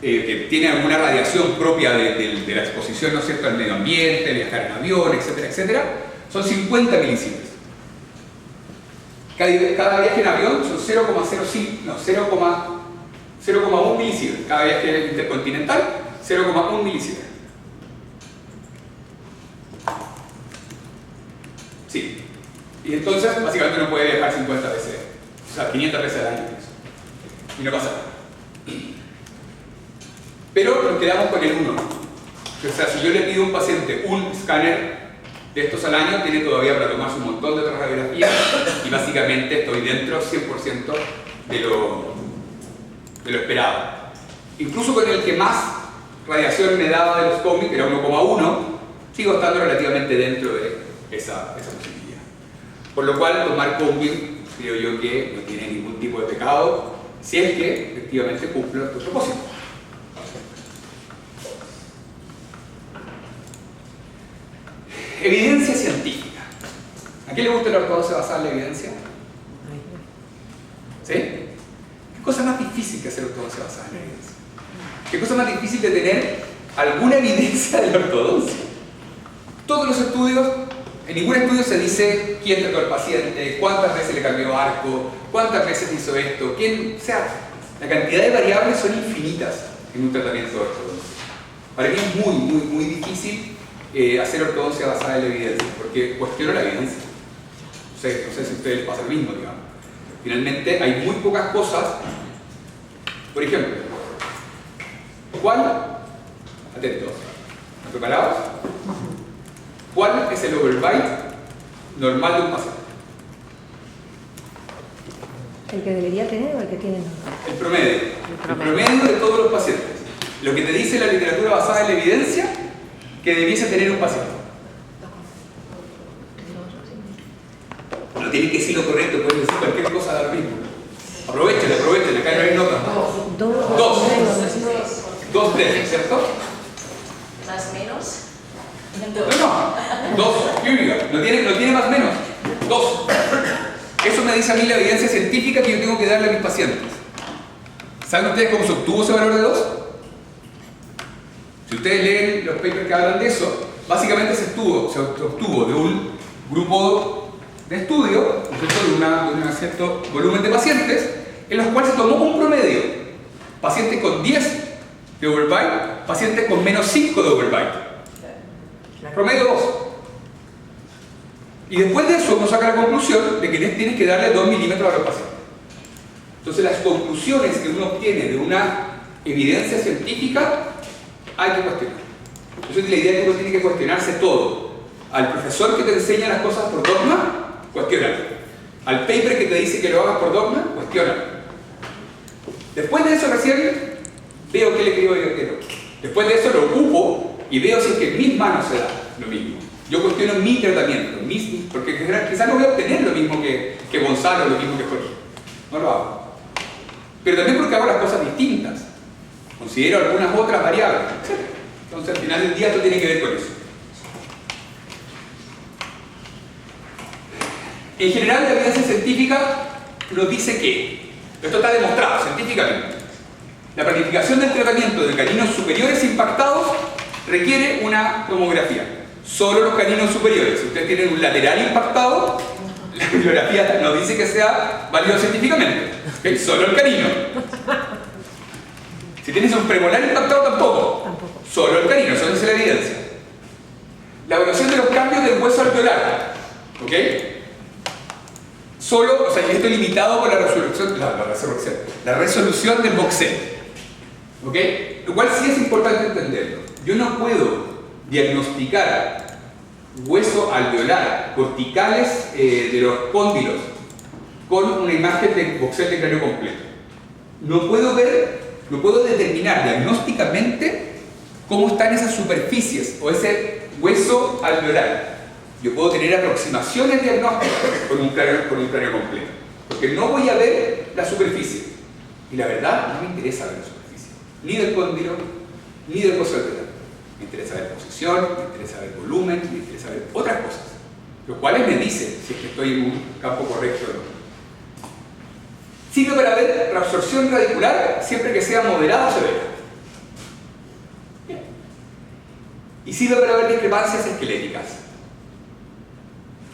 A: que tiene alguna radiación propia de la exposición, ¿no es cierto?, al medio ambiente, viajar en avión, etcétera, etcétera, son 50 milisieverts. Cada viaje en avión son 0,1 milisievert. Cada viaje intercontinental, 0,1 milisievert. Sí. Y entonces, básicamente uno puede viajar 50 veces, o sea, 500 veces al año. Y no pasa nada. Pero nos quedamos con el 1. O sea, si yo le pido a un paciente un escáner de estos al año, tiene todavía para tomarse un montón de otras radiografías y básicamente estoy dentro 100% de lo esperado. Incluso con el que más radiación me daba de los cómics, que era 1,1, sigo estando relativamente dentro de esa posibilidad. Por lo cual, tomar combing creo yo que no tiene ningún tipo de pecado, si es que efectivamente cumple nuestro propósito. Evidencia científica. ¿A quién le gusta la ortodoxia basada en la evidencia? ¿Sí? ¿Qué cosa más difícil que hacer ortodoxia basada en la evidencia? ¿Qué cosa más difícil de tener alguna evidencia de la ortodoxia? Todos los estudios, en ningún estudio se dice quién trató al paciente, cuántas veces le cambió arco, cuántas veces hizo esto, quién, o sea, la cantidad de variables son infinitas en un tratamiento de ortodoncia. Para mí es muy difícil hacer ortodoncia basada en la evidencia, porque cuestiono la evidencia. No sé si a ustedes les pasa lo mismo, digamos. Finalmente hay muy pocas cosas. Por ejemplo, ¿cuál? Atentos. ¿Están preparados? ¿Cuál es el overbite normal de un paciente?
B: ¿El que debería tener o el que tiene normal?
A: El promedio. El promedio de todos los pacientes. Lo que te dice la literatura basada en la evidencia que debiese tener un paciente. No tienen que decir lo correcto, pueden decir cualquier cosa da lo mismo. Aprovechen, acá no hay notas. Dos veces, ¿cierto?
F: Más menos.
A: No, 2, period. No tiene más menos. 2. Eso me dice a mí la evidencia científica que yo tengo que darle a mis pacientes. ¿Saben ustedes cómo se obtuvo ese valor de 2? Si ustedes leen los papers que hablan de eso, básicamente se obtuvo de un grupo de estudio, de un cierto volumen de pacientes, en los cuales se tomó un promedio. Pacientes con 10 de overbite, pacientes con menos 5 de overbite. Promedio 2. Y después de eso uno saca la conclusión de que tienes que darle 2 milímetros a los pacientes. Entonces las conclusiones que uno obtiene de una evidencia científica hay que cuestionar. Entonces la idea es que uno tiene que cuestionarse todo. Al profesor que te enseña las cosas por dogma, cuestiónalo. Al paper que te dice que lo hagas por dogma, cuestiónalo. Después de eso recién veo qué le creo y qué no. Después de eso lo ocupo y veo si es que en mis manos se da lo mismo. Yo cuestiono mi tratamiento, porque quizás no voy a obtener lo mismo que Gonzalo, lo mismo que Jorge. No lo hago. Pero también porque hago las cosas distintas. Considero algunas otras variables, etc. Entonces al final del día esto tiene que ver con eso. En general, la evidencia científica nos dice que, esto está demostrado científicamente, la planificación del tratamiento de caninos superiores impactados requiere una tomografía. Solo los caninos superiores. Si ustedes tienen un lateral impactado, la bibliografía nos dice que sea válido científicamente. ¿Okay? Solo el canino. Si tienes un premolar impactado, tampoco. Solo el canino, eso dice la evidencia. La evaluación de los cambios del hueso alveolar. ¿Ok? Solo, o sea, esto es limitado por la resolución del boxeo. ¿Ok? Lo cual sí es importante entenderlo. Yo no puedo diagnosticar hueso alveolar, corticales de los cóndilos, con una imagen de boxeo de cráneo completo. No puedo determinar diagnósticamente cómo están esas superficies o ese hueso alveolar. Yo puedo tener aproximaciones diagnósticas con un cráneo completo, porque no voy a ver la superficie. Y la verdad, no me interesa ver la superficie, ni del cóndilo, ni del hueso alveolar. Me interesa ver posición, me interesa ver volumen, me interesa ver otras cosas, los cuales me dicen si es que estoy en un campo correcto o no. Sirve para ver reabsorción radicular siempre que sea moderada o severa. Y sirve para ver discrepancias esqueléticas.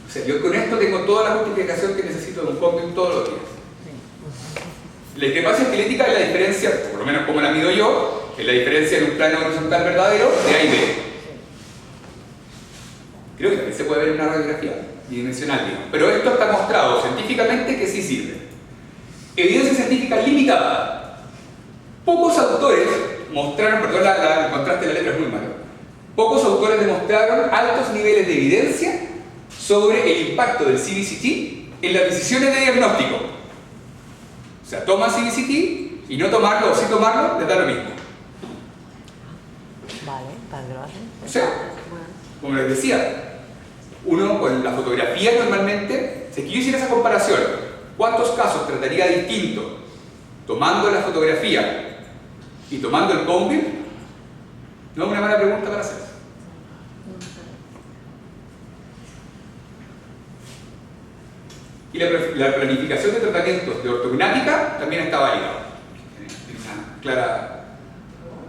A: O sea, yo con esto tengo toda la justificación que necesito de un cóndil todos los días. La discrepancia esquelética es la diferencia, por lo menos como la mido yo, es la diferencia en un plano horizontal verdadero de A y B. Creo que también se puede ver en una radiografía bidimensional, digamos. Pero esto está mostrado científicamente que sí sirve. Evidencia científica limitada. Pocos autores mostraron, perdón, el contraste de la letra es muy malo. Pocos autores demostraron altos niveles de evidencia sobre el impacto del CBCT en las decisiones de diagnóstico. O sea, toma CBCT y no tomarlo o sí tomarlo, les da lo mismo.
B: Vale, para que lo hacen.
A: O sea, como les decía, uno con la fotografía normalmente, si yo hiciera esa comparación, ¿cuántos casos trataría distinto tomando la fotografía y tomando el cóndil? No es una mala pregunta para hacer. Y la planificación de tratamientos de ortognática también está válida.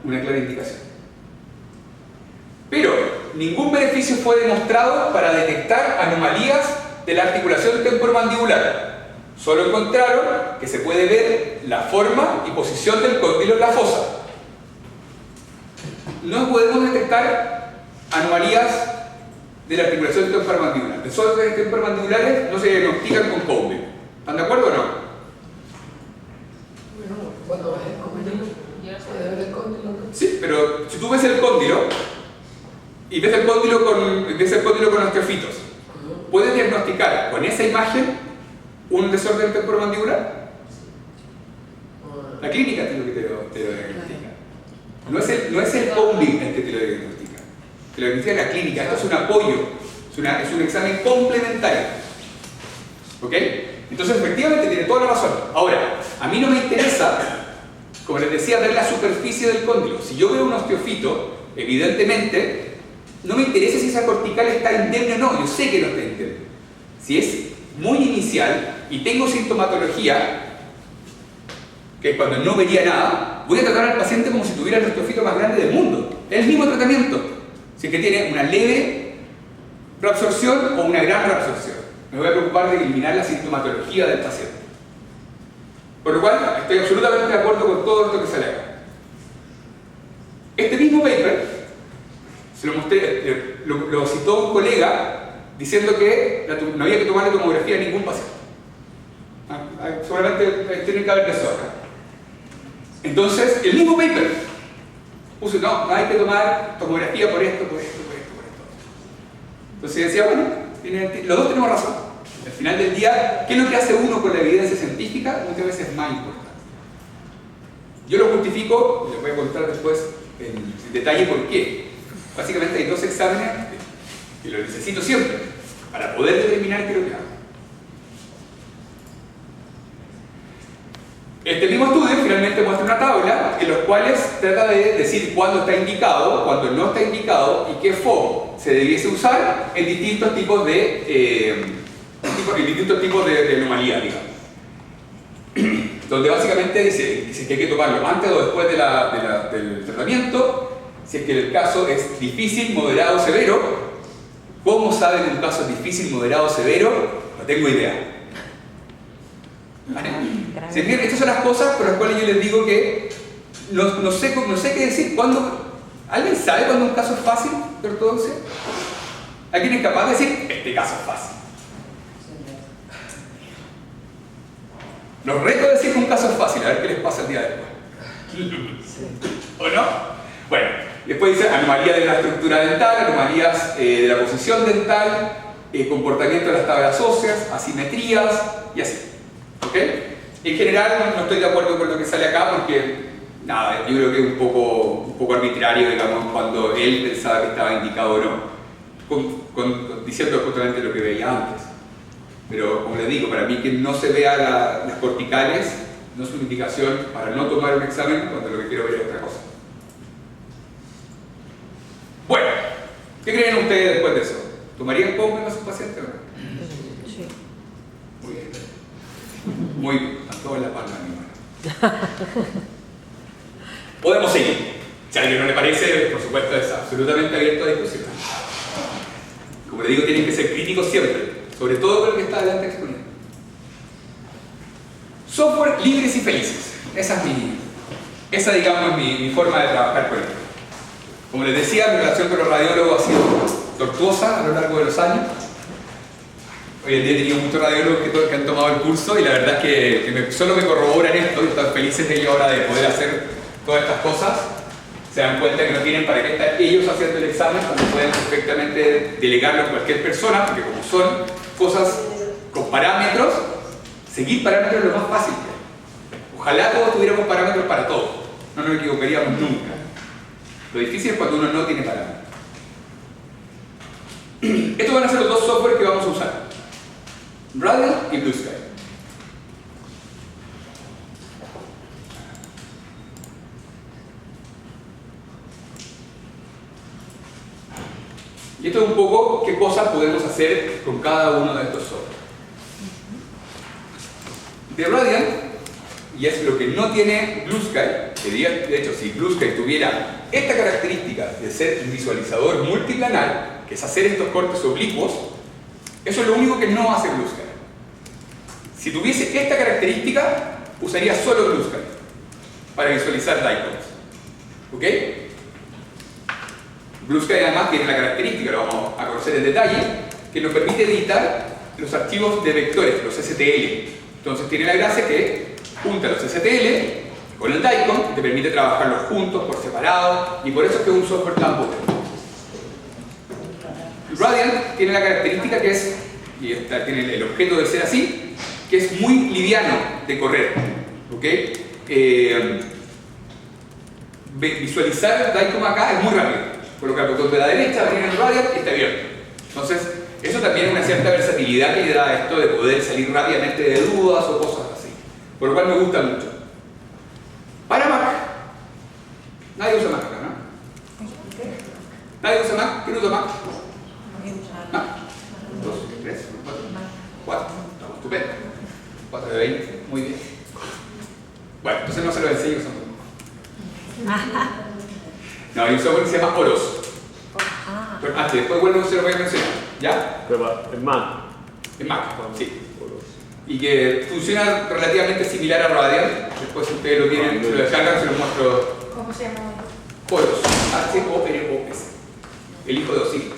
A: Una clara indicación. Pero ningún beneficio fue demostrado para detectar anomalías de la articulación temporomandibular. Solo encontraron que se puede ver la forma y posición del cóndilo en la fosa. No podemos detectar anomalías de la articulación temporomandibular. Los desórdenes temporomandibulares no se diagnostican con cóndilo. ¿Están de acuerdo o no?
D: Bueno, cuando ves el cóndilo, puedes ver el cóndilo.
A: Sí, pero si tú ves el cóndilo y ves el cóndilo con osteofitos, ¿puedes diagnosticar con esa imagen un desorden temporomandibular? La clínica es lo que te lo diagnostica. No es el cóndil el que te lo diagnostica. Te lo diagnostica la clínica. Esto es un apoyo, es un examen complementario. ¿Ok? Entonces, efectivamente, tiene toda la razón. Ahora, a mí no me interesa, como les decía, ver la superficie del cóndilo. Si yo veo un osteofito, evidentemente, no me interesa si esa cortical está indemne o no. Yo sé que no está indemne. Si es muy inicial y tengo sintomatología, que es cuando no vería nada, voy a tratar al paciente como si tuviera el osteofito más grande del mundo. Es el mismo tratamiento. Si es que tiene una leve reabsorción o una gran reabsorción. Me voy a preocupar de eliminar la sintomatología del paciente. Por lo cual, estoy absolutamente de acuerdo con todo esto que sale acá. Este mismo paper, se lo mostré, lo citó un colega diciendo que no había que tomarle tomografía a ningún paciente. Seguramente tienen que haber de eso acá. Entonces, el mismo paper puso, no hay que tomar tomografía por esto. Entonces decía, bueno, los dos tenemos razón. Al final del día, ¿qué es lo que hace uno con la evidencia científica? Muchas veces es más importante. Yo lo justifico, y les voy a contar después en detalle por qué. Básicamente hay dos exámenes que lo necesito siempre para poder determinar qué es lo que hago. Este mismo estudio finalmente muestra una tabla en los cuales trata de decir cuándo está indicado, cuándo no está indicado y qué FOB se debiese usar en distintos tipos de distintos tipos de anomalías, digamos. Donde básicamente dice que hay que tomarlo antes o después del tratamiento, si es que el caso es difícil, moderado o severo. ¿Cómo saben que un caso es difícil, moderado o severo? No tengo idea. ¿Vale? ¿Se entienden? Estas son las cosas por las cuales yo les digo que no sé qué decir. ¿Alguien sabe cuándo un caso es fácil de ortodoncia? ¿Alguien es capaz de decir, este caso es fácil? Los reto a decir que un caso es fácil, a ver qué les pasa el día después. ¿O no? Bueno, después dice anomalía de la estructura dental, anomalías de la posición dental, comportamiento de las tablas óseas, asimetrías y así. ¿Ok? En general no estoy de acuerdo con lo que sale acá porque, nada, yo creo que es un poco arbitrario, digamos, cuando él pensaba que estaba indicado o no, diciendo justamente lo que veía antes. Pero, como les digo, para mí que no se vea las corticales no es una indicación para no tomar un examen cuando lo que quiero ver es otra cosa. Bueno, ¿qué creen ustedes después de eso? ¿Tomarían pompa a sus pacientes o no?
B: Sí.
A: Muy bien. Muy bien, a toda la palma de mi mano. Podemos seguir. Si a alguien no le parece, por supuesto es absolutamente abierto a discusión. Como le digo, tienen que ser críticos siempre, sobre todo con el que está adelante exponiendo. Software libres y felices. Esa digamos, es mi forma de trabajar con esto. Como les decía, mi relación con los radiólogos ha sido tortuosa a lo largo de los años. Hoy en día he tenido muchos radiólogos que han tomado el curso y la verdad es que solo me corroboran esto y están felices ellos ahora de poder hacer todas estas cosas. Se dan cuenta que no tienen para qué estar ellos haciendo el examen cuando pueden perfectamente delegarlo a cualquier persona, porque como son cosas con parámetros, seguir parámetros es lo más fácil. Ojalá todos tuviéramos parámetros para todo, no nos equivocaríamos nunca. Lo difícil es cuando uno no tiene parámetros. Estos van a ser los dos software que vamos a usar: Radiant y Blue Sky. Y esto es un poco qué cosas podemos hacer con cada uno de estos software. De Radiant, y es lo que no tiene Blue Sky, que de hecho si Blue Sky tuviera esta característica de ser un visualizador multiplanal, que es hacer estos cortes oblicuos, eso es lo único que no hace Blue Sky. Si tuviese esta característica, usaría solo Blue Sky para visualizar dicons. ¿Ok? Blue Sky además tiene la característica, lo vamos a conocer en detalle, que nos permite editar los archivos de vectores, los STL. Entonces tiene la gracia que junta los STL con el Dicon y te permite trabajarlos juntos, por separado, y por eso es que es un software tan potente. Radiant tiene la característica que es, y esta tiene el objeto de ser así, que es muy liviano de correr. ¿Ok? Visualizar el Dicon acá es muy rápido. Colocar el botón de la derecha, abrir el Radiant y está abierto. Entonces, eso también es una cierta versatilidad que le da a esto de poder salir rápidamente de dudas o cosas así. Por lo cual me gusta mucho. Para Mac. Nadie usa Mac acá, ¿no? ¿Nadie usa Mac? ¿Quién usa Mac? Mac. 2, 3, 4. Estamos estupendo. 4 de 20. Muy bien. Bueno, entonces no se lo enseño usando. No, hay un software que se llama Oros. Después vuelvo se lo voy a mencionar. ¿Ya?
G: Pero en Mac.
A: En Mac, sí. Y que funciona relativamente similar a Radiant. Después si ustedes lo tienen, se lo descargan, se lo muestro.
E: ¿Cómo se llama?
A: Oros. H-O-R-O-S. El hijo de Osiris.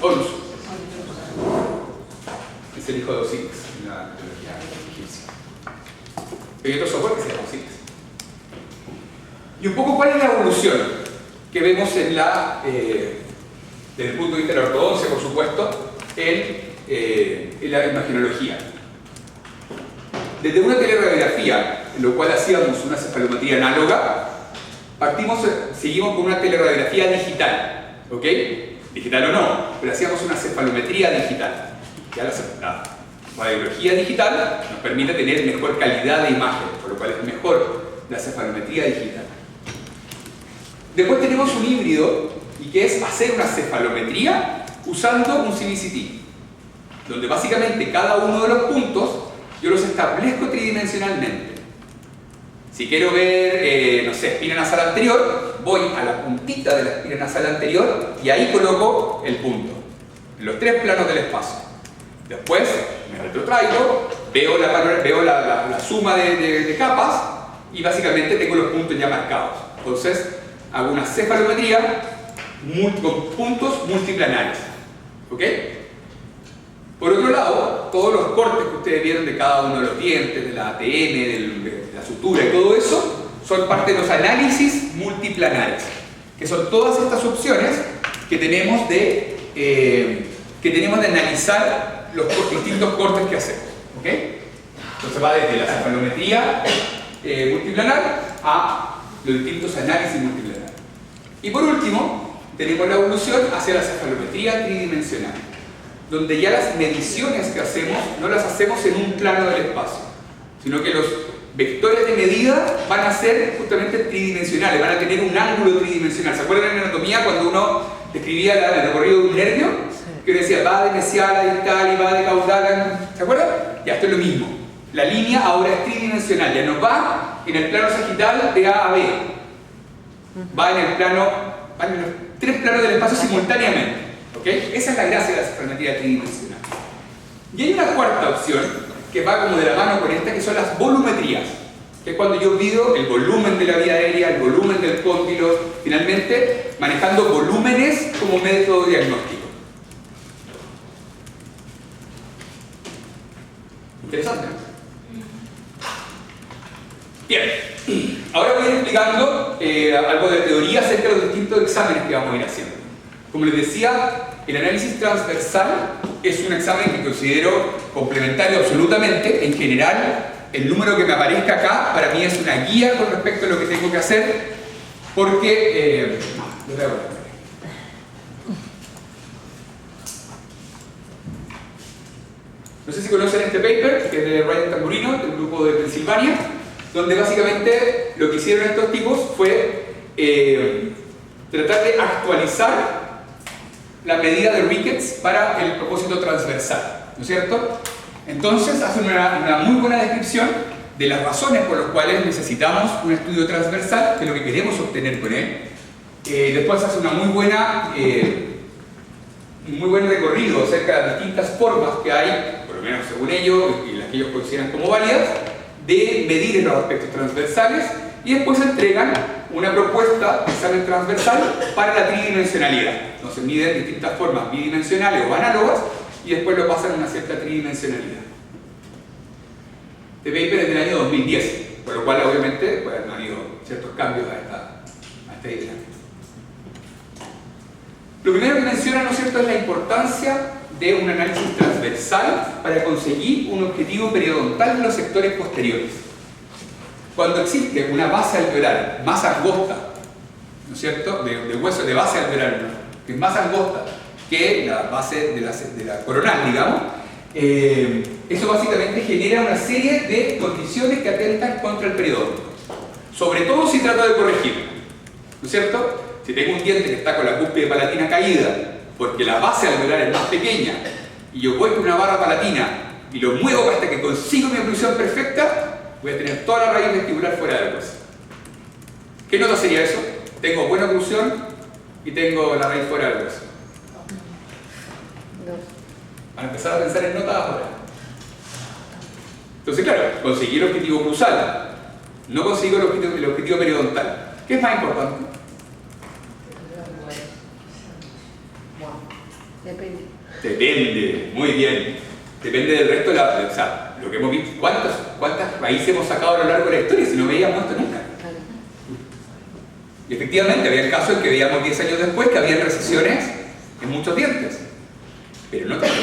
A: Horus. Es el hijo de Osiris en la mitología egipcia. Hay otro software que se llama Osiris. Y un poco cuál es la evolución que vemos en desde el punto de vista de la ortodoncia, por supuesto, en la imagenología. Desde una teleradiografía, en lo cual hacíamos una cefalometría análoga, seguimos con una teleradiografía digital, ¿ok? Digital o no, pero hacíamos una cefalometría digital. Ya la radiología digital nos permite tener mejor calidad de imagen, por lo cual es mejor la cefalometría digital. Después tenemos un híbrido, y que es hacer una cefalometría usando un CBCT, donde básicamente cada uno de los puntos yo los establezco tridimensionalmente. Si quiero ver, no sé, espina nasal anterior, voy a la puntita de la espina nasal anterior y ahí coloco el punto, en los 3 planos del espacio. Después me retrotraigo, veo la suma de capas y básicamente tengo los puntos ya marcados. Entonces hago una cefalometría con puntos multiplanares. ¿Ok? Por otro lado, todos los cortes que ustedes vieron de cada uno de los dientes, de la ATM, de la sutura y todo eso, son parte de los análisis multiplanares, que son todas estas opciones que tenemos de analizar los distintos cortes que hacemos. ¿Ok? Entonces va desde la cefalometría multiplanar a los distintos análisis multiplanares. Y por último, tenemos la evolución hacia la cefalometría tridimensional, donde ya las mediciones que hacemos no las hacemos en un plano del espacio, sino que los vectores de medida van a ser justamente tridimensionales, van a tener un ángulo tridimensional. ¿Se acuerdan en anatomía cuando uno describía el recorrido de un nervio? Que decía va de mesial a distal y va de caudal, ¿se acuerdan? Ya, esto es lo mismo. La línea ahora es tridimensional, ya no va en el plano sagital de A a B, va en los 3 planos del espacio simultáneamente. ¿Okay? Esa es la gracia de la cefalometría tridimensional. Y hay una cuarta opción que va como de la mano con esta, que son las volumetrías, que es cuando yo mido el volumen de la vía aérea, el volumen del cóndilo, finalmente manejando volúmenes como método diagnóstico. Interesante, ¿no? Bien, ahora voy a ir explicando algo de teoría acerca de los distintos exámenes que vamos a ir haciendo. Como les decía, el análisis transversal es un examen que considero complementario absolutamente. En general, el número que me aparezca acá para mí es una guía con respecto a lo que tengo que hacer, porque... no sé si conocen este paper, que es de Ryan Tamburino, del grupo de Pensilvania, donde básicamente lo que hicieron estos tipos fue tratar de actualizar la medida de Ricketts para el propósito transversal, ¿no es cierto? Entonces hacen una muy buena descripción de las razones por las cuales necesitamos un estudio transversal, que es lo que queremos obtener con él. Después hace un muy buen recorrido acerca de las distintas formas que hay, por lo menos según ellos, y las que ellos consideran como válidas, de medir los aspectos transversales, y después entregan una propuesta de examen transversal para la tridimensionalidad. Entonces miden distintas formas bidimensionales o análogas y después lo pasan a una cierta tridimensionalidad. Este paper es del año 2010, por lo cual obviamente pues, han habido ciertos cambios a esta idea. Lo primero que menciona, ¿no es cierto?, es la importancia de un análisis transversal para conseguir un objetivo periodontal en los sectores posteriores. Cuando existe una base alveolar más angosta, ¿no es cierto?, de hueso de base alveolar, ¿no?, que es más angosta que la base de la coronal, digamos, eso básicamente genera una serie de condiciones que atentan contra el periodonto. Sobre todo si trato de corregirlo, ¿no es cierto? Si tengo un diente que está con la cúspide palatina caída, porque la base alveolar es más pequeña, y yo voy con una barra palatina y lo muevo hasta que consigo mi oclusión perfecta, voy a tener toda la raíz vestibular fuera del hueso. ¿Qué nota sería eso? Tengo buena oclusión y tengo la raíz fuera del hueso. Van a empezar a pensar en notas ahora. Entonces, claro, conseguir el objetivo oclusal, no consigo el objetivo periodontal. ¿Qué es más importante? Depende, muy bien. Depende del resto de o sea, lo que hemos visto. ¿Cuántas raíces hemos sacado a lo largo de la historia si no veíamos esto nunca? Y efectivamente, había casos en que veíamos 10 años después que había recesiones en muchos dientes. Pero no tanto.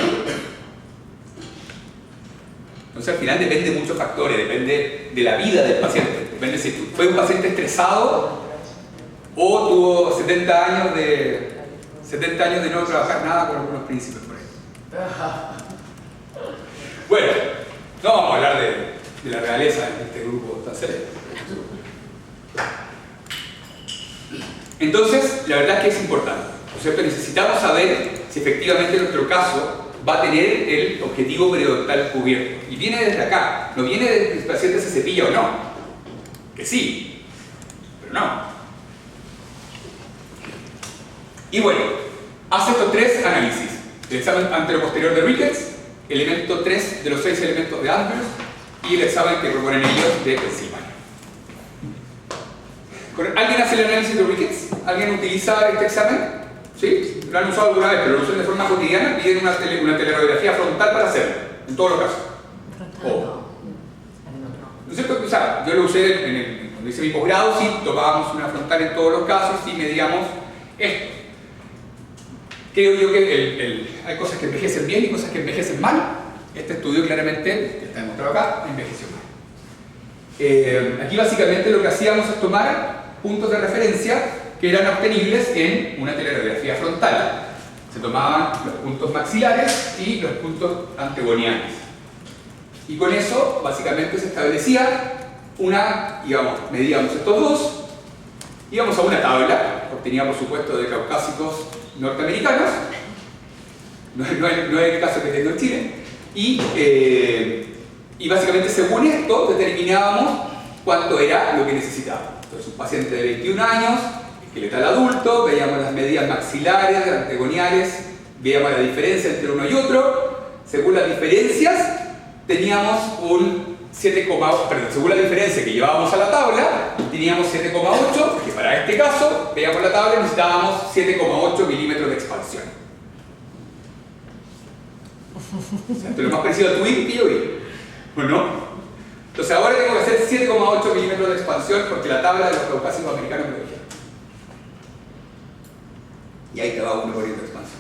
A: Entonces al final depende de muchos factores, depende de la vida del paciente. Depende si fue un paciente estresado o tuvo 70 años de no trabajar nada con algunos príncipes por ahí. Bueno, no vamos a hablar de la realeza en este grupo tan serio. Entonces, la verdad es que es importante, ¿no es cierto? Necesitamos saber si efectivamente nuestro caso va a tener el objetivo periodontal cubierto. Y viene desde acá, no viene de que el paciente se cepilla o no. Que sí, pero no. Y bueno, hace estos 3 análisis. El examen anteroposterior de Ricketts, elemento 3 de los 6 elementos de Andrews y el examen que proponen ellos de Pensilvania. ¿Alguien hace el análisis de Ricketts? ¿Alguien utiliza este examen? ¿Sí? Lo han usado alguna vez, pero lo usan de forma cotidiana. Piden una teleradiografía frontal para hacerlo, en todos los casos. ¿No es cierto? O sea, yo lo usé cuando hice mi posgrado, sí, tomábamos una frontal en todos los casos y medíamos esto. Creo yo que hay cosas que envejecen bien y cosas que envejecen mal. Este estudio claramente, que está demostrado acá, envejeció mal. Aquí básicamente lo que hacíamos es tomar puntos de referencia que eran obtenibles en una teleradiografía frontal. Se tomaban los puntos maxilares y los puntos antegoniales. Y con eso básicamente se establecía medíamos estos dos, íbamos a una tabla, obtenía por supuesto de caucásicos norteamericanos, no es el caso que tengo en Chile, y básicamente según esto determinábamos cuánto era lo que necesitábamos. Entonces un paciente de 21 años, esqueletal adulto, veíamos las medidas maxilares, antegoniales, veíamos la diferencia entre uno y otro. Según las diferencias teníamos un 7,8, perdón, según la diferencia que llevábamos a la tabla, teníamos 7,8, que para este caso, veíamos la tabla, necesitábamos 7,8 milímetros de expansión. O sea, esto es lo más parecido a Twin que yo vi, ¿o no? Entonces ahora tengo que hacer 7,8 milímetros de expansión porque la tabla de los caucásicos americanos me lo dijeron. Y ahí te va 1 por ciento de expansión.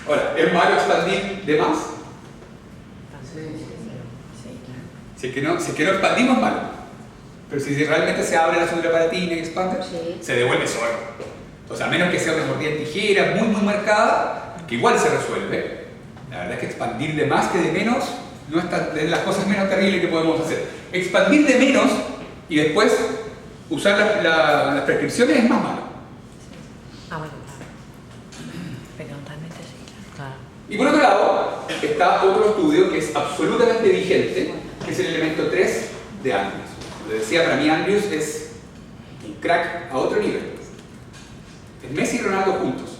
A: Ahora, ¿es malo expandir de más? Si es que no expandimos, es malo. Pero si realmente se abre la suprapalatina y expande, se devuelve solo. Entonces, a menos que sea una mordida en tijera muy marcada, que igual se resuelve, la verdad es que expandir de más que de menos no es de las cosas menos terribles que podemos hacer. Expandir de menos y después usar las prescripciones es más malo.
B: Bueno, claro. Periodontalmente sí, claro.
A: Y por otro lado, está otro estudio que es absolutamente vigente, que es el elemento 3 de Andrews. Como decía, para mí Andrews es un crack a otro nivel. Es Messi y Ronaldo juntos.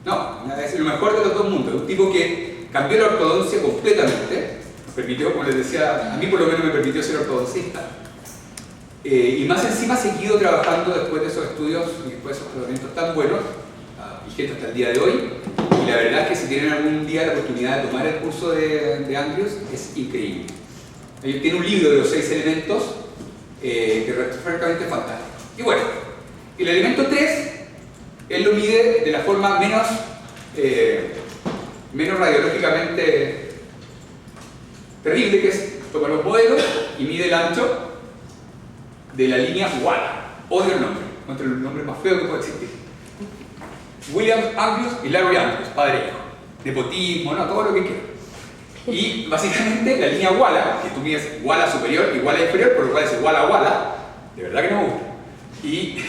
A: No, es lo mejor de los dos mundos. Un tipo que cambió la ortodoncia completamente. Nos permitió, como les decía, a mí por lo menos me permitió ser ortodoncista. Y más encima ha seguido trabajando después de esos estudios y después de esos tratamientos tan buenos, vigentes hasta el día de hoy. Y la verdad es que si tienen algún día la oportunidad de tomar el curso de Andrews, es increíble. Ellos tienen un libro de los 6 elementos que es francamente fantástico. Y bueno, el elemento 3, él lo mide de la forma menos radiológicamente terrible, que es tomar los modelos y mide el ancho de la línea Walla. Odio el nombre, contra el nombre más feo que puede existir. William Andrews y Larry Andrews, padre e hijo. Nepotismo, no, todo lo que quieran. Y básicamente la línea Walla, que tú mides Walla superior y Walla inferior, por lo cual es Walla Walla, de verdad que no me gusta. Y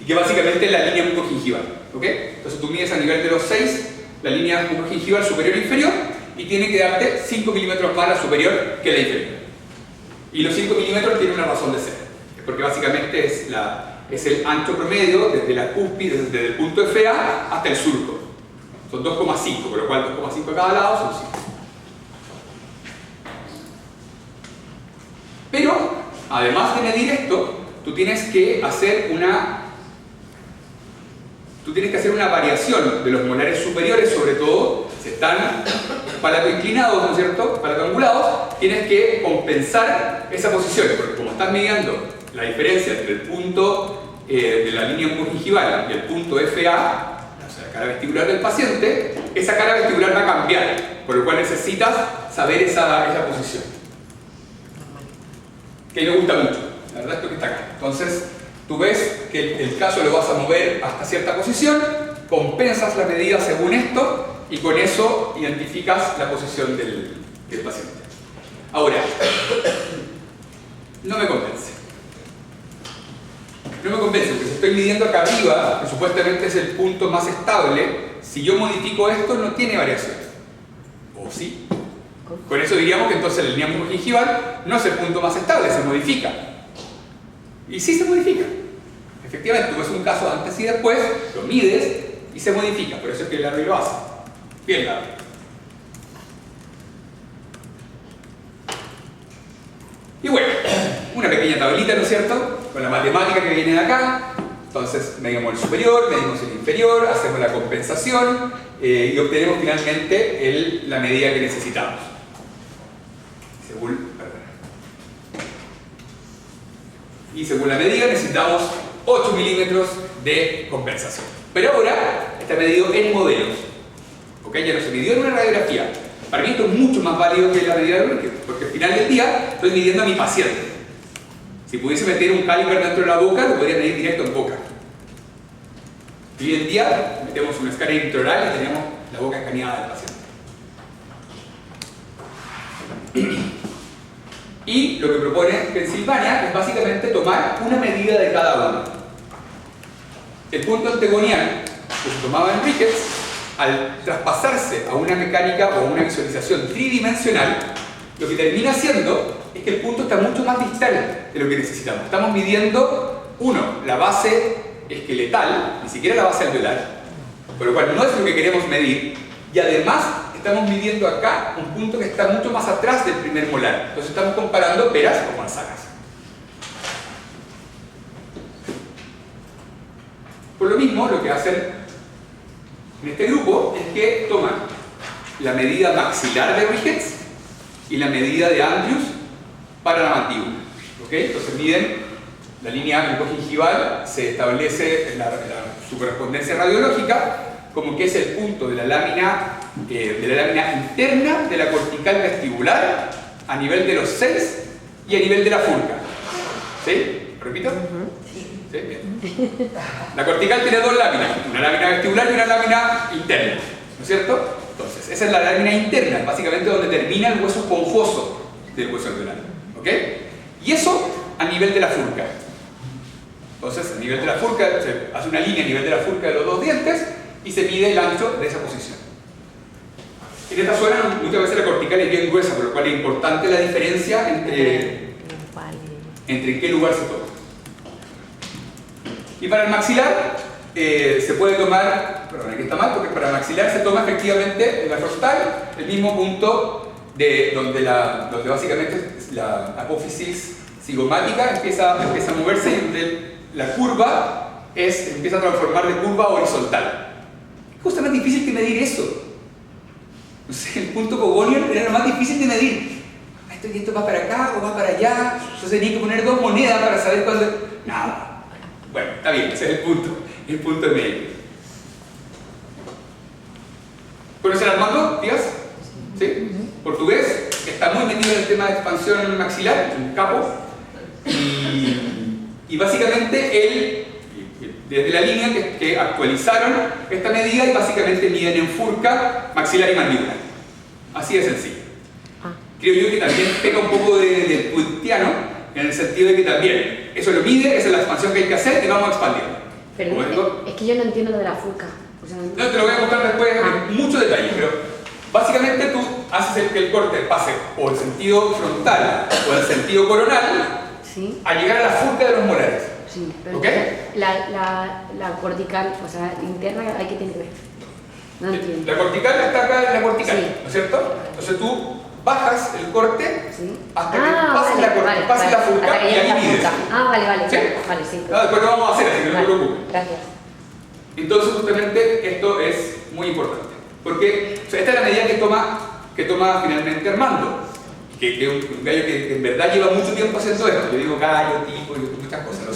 A: que básicamente es la línea mucogingival, ¿ok? Entonces tú mides a nivel de los 6 la línea mucogingival superior e inferior y tiene que darte 5 milímetros más la superior que la inferior. Y los 5 milímetros tienen una razón de ser, porque básicamente es el ancho promedio desde la cúspide, desde el punto FA hasta el surco. Son 2,5, por lo cual 2,5 a cada lado son 5. Pero, además de medir esto, tú tienes que hacer una variación de los molares superiores, sobre todo, si están palatoinclinados, ¿no es cierto?, palatoangulados, tienes que compensar esa posición, porque como estás midiendo la diferencia entre el punto de la línea mucogingival y el punto FA, o sea, la cara vestibular del paciente, esa cara vestibular va a cambiar, por lo cual necesitas saber esa posición. Que me gusta mucho, la verdad es que está acá. Entonces, tú ves que el caso lo vas a mover hasta cierta posición, compensas la medida según esto y con eso identificas la posición del paciente. Ahora, no me convence. No me convence porque si estoy midiendo acá arriba, que supuestamente es el punto más estable, si yo modifico esto no tiene variación. ¿O sí? Con eso diríamos que entonces la línea muscogingival no es el punto más estable, se modifica. Y sí se modifica. Efectivamente, tú ves un caso antes y después, lo mides y se modifica. Por eso es que el Larry lo hace. Bien, Larry. Y bueno, una pequeña tablita, ¿no es cierto? Con la matemática que viene de acá. Entonces, medimos el superior, medimos el inferior, hacemos la compensación y obtenemos finalmente la medida que necesitamos. Según la medida necesitamos 8 milímetros de compensación. Pero ahora está medido en modelos. ¿Ok? Ya no se midió en una radiografía. Para mí esto es mucho más válido que la medida de Ricketts, porque al final del día estoy midiendo a mi paciente. Si pudiese meter un caliper dentro de la boca, lo podría medir directo en boca. Y hoy en día metemos un escáner intraoral y tenemos la boca escaneada del paciente. Y lo que propone Pensilvania es básicamente tomar una medida de cada uno. El punto antegonial que se tomaba en Ricketts, al traspasarse a una mecánica o a una visualización tridimensional, lo que termina haciendo es que el punto está mucho más distal de lo que necesitamos. Estamos midiendo, la base esqueletal, ni siquiera la base alveolar, por lo cual no es lo que queremos medir, y además estamos midiendo acá un punto que está mucho más atrás del primer molar. Entonces estamos comparando peras con manzanas. Por lo mismo, lo que hacen en este grupo es que toman la medida maxilar de Ricketts y la medida de Andrews para la mandíbula. ¿Ok? Entonces miden la línea muscogingival, se establece en su correspondencia radiológica como que es el punto de la lámina interna de la cortical vestibular a nivel de los 6 y a nivel de la furca. ¿Sí? ¿Repito? ¿Sí? Bien. La cortical tiene dos láminas, una lámina vestibular y una lámina interna, ¿no es cierto? Entonces, esa es la lámina interna, básicamente donde termina el hueso esponjoso del hueso alveolar. ¿Ok? Y eso a nivel de la furca. Entonces, a nivel de la furca, se hace una línea a nivel de la furca de los dos dientes y se mide el ancho de esa posición. En esta zona muchas veces la cortical es bien gruesa, por lo cual es importante la diferencia entre en qué lugar se toma. Y para el maxilar se puede tomar, perdón, aquí está mal, porque para el maxilar se toma efectivamente en la frontal el mismo punto donde básicamente la apófisis cigomática empieza a moverse y donde la curva empieza a transformar de curva a horizontal. Es justamente difícil de medir eso. No sé, el punto cogonial era lo más difícil de medir. ¿Esto va para acá o va para allá? Entonces tenía que poner dos monedas para saber cuándo. Nada. Bueno, está bien, ese es el punto de medio. ¿Conocen a Armando Díaz? ¿Sí? Portugués, está muy metido en el tema de expansión maxilar, un capo. Y básicamente él, desde la línea que actualizaron esta medida y básicamente miden en furca, maxilar y mandíbula. Así de sencillo. Creo yo que también pega un poco de twittiano, en el sentido de que también eso lo mide, esa es la expansión que hay que hacer y vamos expandiendo.
C: Pero es que yo no entiendo lo de la furca. O sea,
A: no te lo voy a mostrar después en mucho detalle, pero básicamente tú haces que el corte pase o el sentido frontal o el sentido coronal, ¿sí?, a llegar a la furca de los molares.
C: Sí, pero
A: ¿Okay?
C: la cortical, o sea, interna, hay que tener. No entiendo.
A: La cortical está acá en la cortical,
C: sí,
A: ¿no es cierto? Entonces tú bajas el corte, sí, hasta que pase la furca y ahí mides.
C: Vale,
A: ¿sí?
C: Vale, sí.
A: Después lo vamos a hacer, así que no te preocupes.
C: Gracias.
A: Entonces justamente esto es muy importante, porque esta es la medida que toma finalmente Armando, que es un gallo que en verdad lleva mucho tiempo haciendo esto. Yo digo gallo, tipo, muchas cosas, lo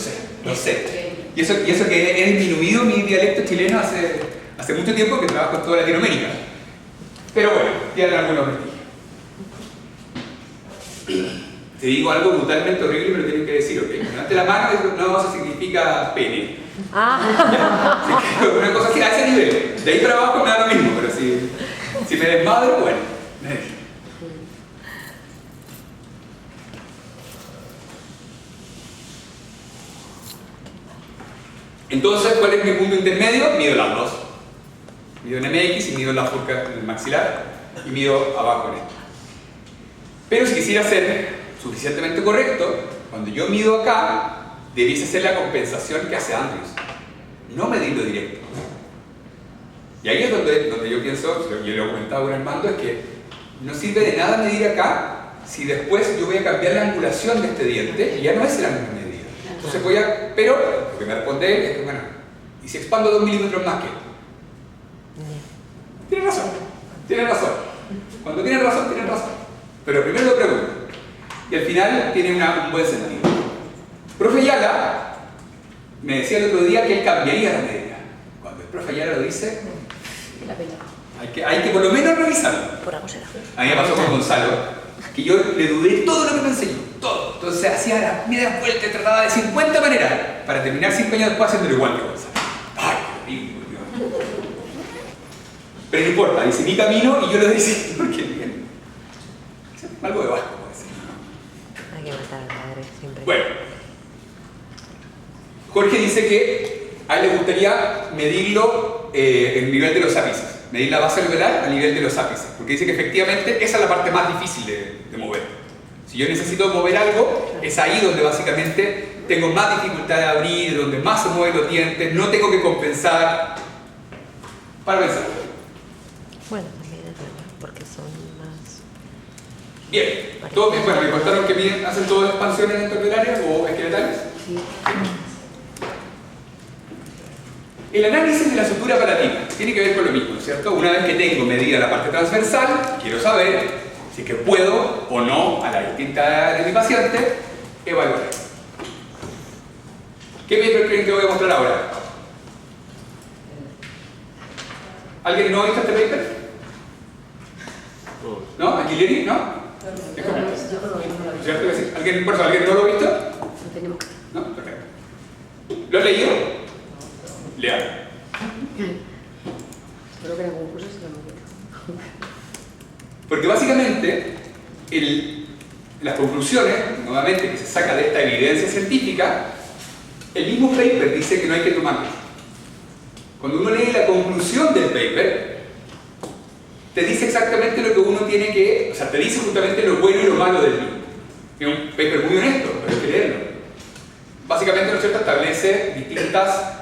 A: sé. Y eso que he disminuido mi dialecto chileno hace mucho tiempo, que trabajo en toda Latinoamérica. Pero bueno, tienen algunos vestigios. Te digo algo brutalmente horrible, pero tienes que decir, ok. Levante la mano y no, eso significa pene. Una cosa así a ese nivel. De ahí para abajo me da lo mismo, pero si me desmadro, bueno. Entonces, ¿cuál es mi punto intermedio? Mido las dos. Mido en MX y mido en la furca, en el maxilar, y mido abajo en esto. Pero si quisiera ser suficientemente correcto, cuando yo mido acá, debiese ser la compensación que hace Andrews, no medirlo directo. Y ahí es donde yo pienso, yo lo he comentado con Armando, es que no sirve de nada medir acá si después yo voy a cambiar la angulación de este diente y ya no es la misma medida. Entonces pero lo que me responde es que, bueno, ¿y si expando 2 milímetros más qué? Tiene razón. Cuando tienen razón, tienen razón. Pero primero lo pregunto. Y al final tiene un buen sentido. Profe Ayala me decía el otro día que él cambiaría la medida. Cuando el profe Ayala lo dice,
C: La pena.
A: hay que por lo menos revisarlo.
B: Por algo será.
A: A mí me pasó con Gonzalo, que yo le dudé todo lo que me enseñó, todo. Entonces hacía la media vuelta y trataba de 50 maneras para terminar 5 años después haciéndolo igual que Gonzalo. ¡Ay, qué horrible! Pero no importa, dice mi camino y yo lo decía porque bien. Algo de vasco, puede ser.
B: Hay que matar al padre siempre.
A: Bueno, Jorge dice que a él le gustaría medirlo el nivel de los ápices, medir la base alveolar a nivel de los ápices, porque dice que efectivamente esa es la parte más difícil de mover. Si yo necesito mover algo, es ahí donde básicamente tengo más dificultad de abrir, donde más se mueven los dientes, no tengo que compensar. Para pensar.
B: Bueno, también es verdad, porque son más...
A: Bien, ¿todo bien? Bueno, me contaron que hacen todas expansiones endoalveolares o esqueletales.
C: Sí.
A: El análisis de la sutura palatina tiene que ver con lo mismo, ¿cierto? Una vez que tengo medida la parte transversal, quiero saber si es que puedo o no, a la distinta edad de mi paciente, evaluar. ¿Qué paper creen que voy a mostrar ahora? ¿Alguien no ha visto este paper? ¿No? ¿Aguilera? ¿No? ¿Cierto que sí? ¿Alguien no lo ha visto?
C: No tenemos que...
A: ¿No? Perfecto. ¿Lo has leído? Lean.
C: Espero que en el concurso se lo hemos visto.
A: Porque básicamente las conclusiones, nuevamente, que se saca de esta evidencia científica, el mismo paper dice que no hay que tomarlo. Cuando uno lee la conclusión del paper, te dice exactamente lo que uno tiene que, o sea, te dice justamente lo bueno y lo malo del mismo. Es un paper muy honesto, pero hay que leerlo. Básicamente, ¿no es cierto?, establece distintas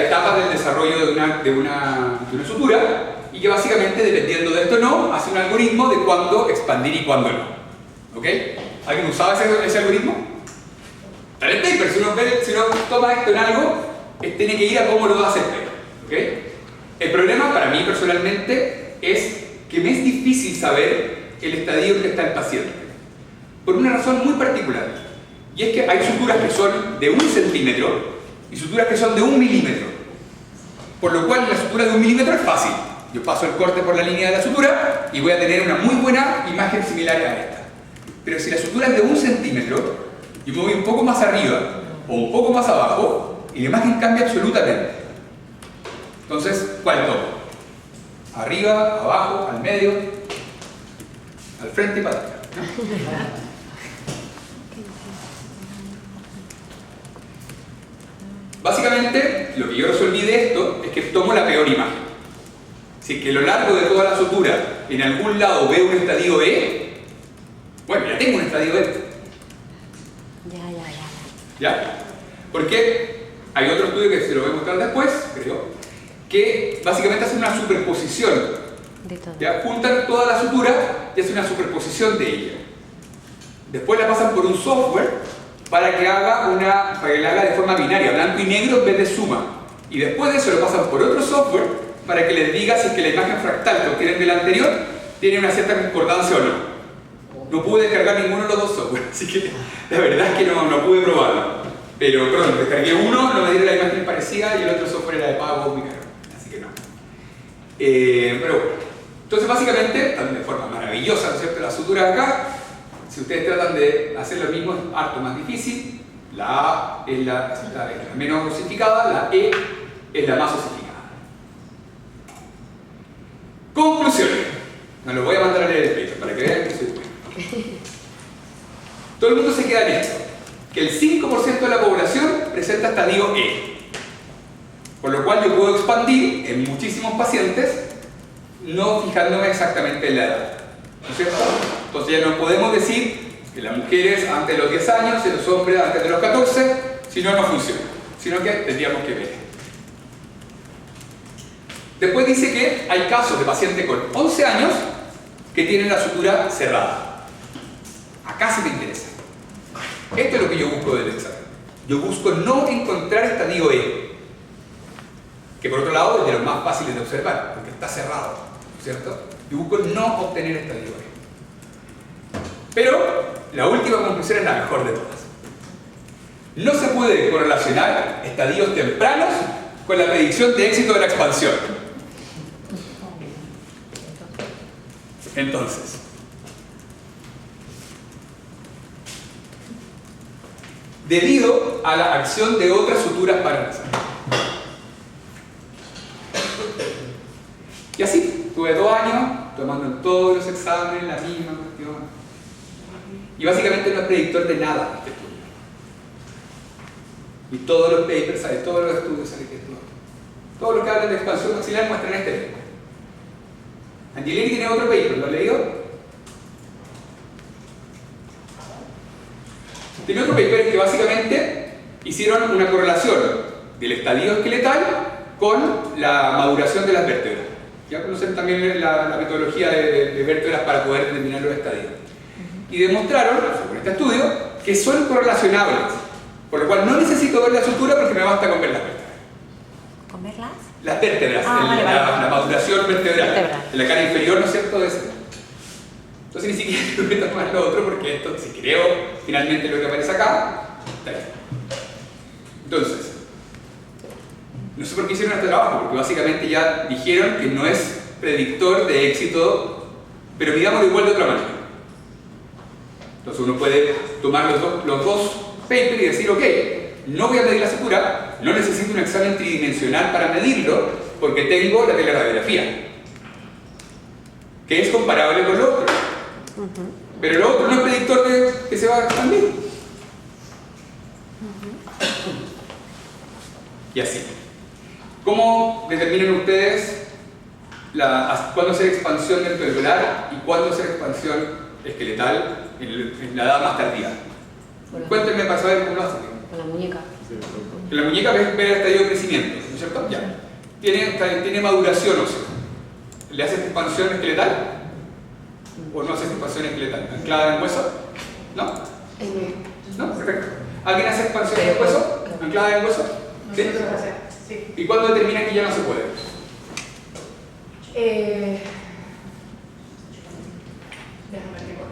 A: etapas del desarrollo de una sutura y que básicamente, dependiendo de esto o no, hace un algoritmo de cuándo expandir y cuándo no. ¿Ok? ¿Alguien usaba ese algoritmo? Está en el paper. Si uno toma esto en algo, tiene que ir a cómo lo va a hacer el paper. ¿Ok? El problema para mí personalmente es que me es difícil saber el estadio en que está el paciente. Por una razón muy particular. Y es que hay suturas que son de 1 centímetro y suturas que son de 1 milímetro. Por lo cual la sutura de 1 milímetro es fácil. Yo paso el corte por la línea de la sutura y voy a tener una muy buena imagen similar a esta. Pero si la sutura es de 1 centímetro, yo me voy un poco más arriba o un poco más abajo y la imagen cambia absolutamente. Entonces, ¿cuál tomo? Arriba, abajo, al medio, al frente y para atrás. Básicamente, lo que yo resolví de esto es que tomo la peor imagen. Si es que a lo largo de toda la sutura, en algún lado veo un estadio E, bueno, ya tengo un estadio E. ¿Ya? Porque hay otro estudio que se lo voy a mostrar después, creo, que básicamente hace una superposición. Ya juntan toda la sutura y hace una superposición de ella. Después la pasan por un software para que la haga de forma binaria, blanco y negro en vez de suma. Y después de eso lo pasan por otro software para que les diga si es que la imagen fractal que obtienen del anterior tiene una cierta concordancia o no. No pude descargar ninguno de los dos softwares, así que la verdad es que no pude probarlo. Pero, perdón, descargué uno, no me dieron la imagen parecida y el otro software era de pago muy caro. Así que no. Pero bueno. Entonces, básicamente, están de forma maravillosa, ¿no es cierto?, las suturas acá. Si ustedes tratan de hacer lo mismo, es harto más difícil. La A es la menos osificada, la E es la más osificada. Conclusiones. Me lo voy a mandar a leer el paper para que vean que soy bueno. Todo el mundo se queda en esto. que el 5% de la población presenta estadio E. Por lo cual yo puedo expandir en muchísimos pacientes, no fijándome exactamente en la edad. ¿No es cierto? Entonces ya no podemos decir que las mujeres antes de los 10 años y los hombres antes de los 14, si no, no funciona. Sino que tendríamos que ver. Después dice que hay casos de pacientes con 11 años que tienen la sutura cerrada. Acá sí me interesa. Esto es lo que yo busco del examen. Yo busco no encontrar estadio E, que por otro lado es de los más fáciles de observar, porque está cerrado, ¿cierto? Yo busco no obtener estadio E. Pero la última conclusión es la mejor de todas. No se puede correlacionar estadios tempranos con la predicción de éxito de la expansión. Entonces, debido a la acción de otras suturas paranasales. Y así, tuve 2 años tomando en todos los exámenes la misma cuestión. Y básicamente no es predictor de nada este estudio. Y todos los papers salen, todos los estudios salen que esto. Todos los que hablan de expansión maxilar muestran este. Angelini tiene otro paper, ¿lo has leído? Tiene otro paper que básicamente hicieron una correlación del estadio esqueletal con la maduración de las vértebras. Ya conocen también la metodología de vértebras para poder determinar los estadios. Y demostraron, según este estudio, que son correlacionables. Por lo cual no necesito ver la sutura porque me basta con ver las vértebras.
B: ¿Con verlas?
A: Las vértebras,
B: Vale,
A: la maduración vertebral.
B: Vertebral.
A: De la cara inferior, ¿no es cierto? De ese. Entonces ni siquiera tengo que tomar lo otro porque esto, si creo finalmente lo que aparece acá, está bien. Entonces, no sé por qué hicieron este trabajo, porque básicamente ya dijeron que no es predictor de éxito, pero midámoslo igual de otra manera. Entonces uno puede tomar los dos papers y decir, ok, no voy a medir la sutura, no necesito un examen tridimensional para medirlo, porque tengo la teleradiografía, que es comparable con lo otro. Pero lo otro no es predictor de que se va a expandir. Y así. ¿Cómo determinan ustedes cuándo hacer expansión ventricular y cuándo hacer expansión esqueletal en la edad más tardía? Cuéntenme para saber cómo lo hacen.
C: Con la muñeca.
A: En la muñeca ves el estadio de crecimiento, ¿no es cierto? Ya. Tiene maduración ósea. ¿Le haces expansión esqueletal? ¿O no haces expansión esqueletal? ¿Anclada en hueso? ¿No? ¿No? Perfecto. ¿Alguien hace expansión en hueso? ¿Anclada en hueso? ¿Sí?
D: Sí.
A: ¿Y cuándo determina que ya no se puede?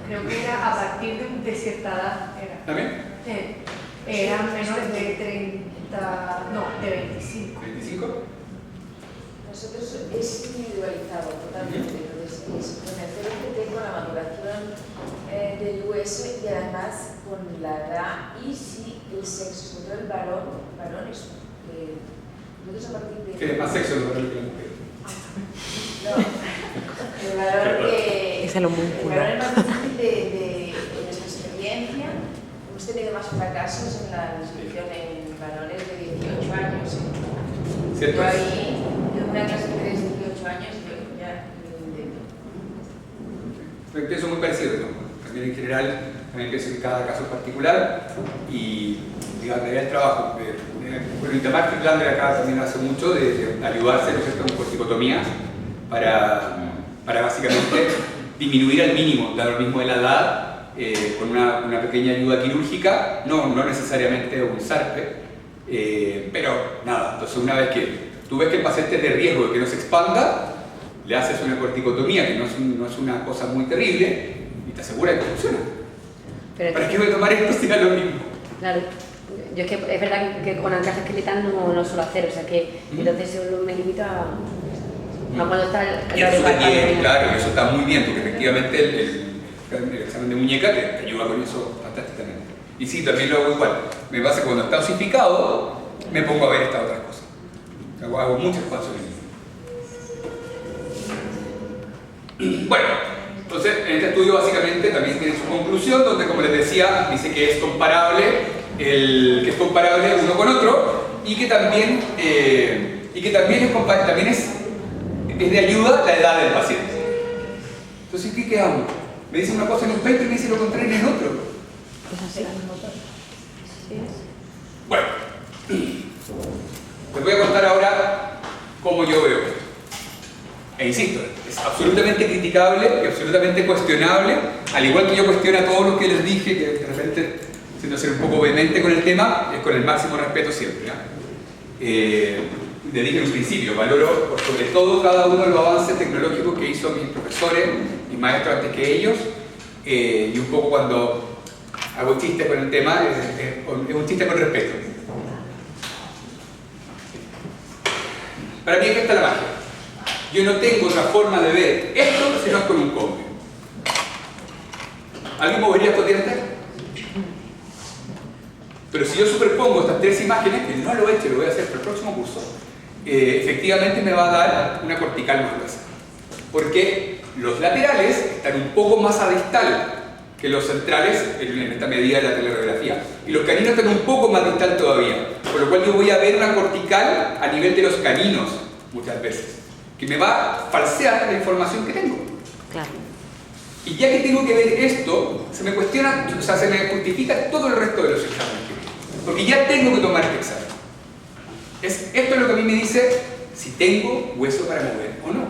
D: Creo que era a partir de cierta edad.
A: ¿También?
D: Eran menores de 30, no, de 25.
A: ¿25?
F: Nosotros es individualizado totalmente, entonces es con el CBCT, con la maduración del hueso y además con la edad y si el sexo, sobre todo el varón es nosotros a partir de...
A: ¿Qué es más sexo el varón que la mujer?
F: No, el varón
B: Es el homúnculo.
F: el varón es más difícil de nuestra experiencia. Hemos tenido más fracasos en la inscripción en varones de 18 años.
A: ¿Cierto?
F: Yo ahí, en una clase de 18 años, yo ya lo intento.
A: Yo pienso muy parecido, ¿no? También en general, también pienso en cada caso particular y digamos, el trabajo. Bueno, Itamar Friedlander acá también hace mucho de ayudarse, ¿no es cierto?, con corticotomías para básicamente disminuir al mínimo, dar lo mismo de la edad, con una pequeña ayuda quirúrgica, no necesariamente un SARPE, pero nada, entonces una vez que tú ves que el paciente es de riesgo de que no se expanda, le haces una corticotomía que no es una cosa muy terrible y te asegura que funciona.
C: Pero
A: ¿Para qué voy a tomar esto si da lo mismo?
C: Claro, yo es que es verdad que con anclaje esqueletal no suelo hacer, o sea que entonces solo me limito a cuando está el
A: Y eso está bien, claro, eso está muy bien, porque efectivamente el examen de muñeca te ayuda con eso fantásticamente. Y sí, también lo hago igual. Me pasa que cuando está osificado, me pongo a ver estas otras cosas. O sea, hago muchas expansiones. Bueno, entonces en este estudio básicamente también tiene su conclusión, donde como les decía, dice que es comparable que es comparable uno con otro y que también, también es de ayuda la edad del paciente. Entonces, ¿qué quedamos? Me dice una cosa en un paper y me dice lo contrario en otro. Bueno, les voy a contar ahora cómo yo veo esto. E insisto, es absolutamente criticable y absolutamente cuestionable, al igual que yo cuestiono a todos los que les dije, que de repente, siendo ser un poco vehemente con el tema, es con el máximo respeto siempre. Le dije en un principio, valoro por sobre todo cada uno de los avances tecnológicos que hizo mis profesores, mis maestros antes que ellos, y un poco cuando hago chistes con el tema, es un chiste con respeto. Para mí aquí está la magia. Yo no tengo otra forma de ver esto si no es con un cambio. ¿Alguien movería estos dientes? Pero si yo superpongo estas tres imágenes, que no lo he hecho, lo voy a hacer para el próximo curso, efectivamente me va a dar una cortical más gruesa. Porque los laterales están un poco más a distal que los centrales en esta medida de la teleradiografía. Y los caninos están un poco más distal todavía. Por lo cual yo voy a ver una cortical a nivel de los caninos muchas veces, que me va a falsear la información que tengo.
B: Claro.
A: Y ya que tengo que ver esto, se me cuestiona, o sea, se me justifica todo el resto de los exámenes. Porque ya tengo que tomar este examen. Esto es lo que a mí me dice si tengo hueso para mover o no.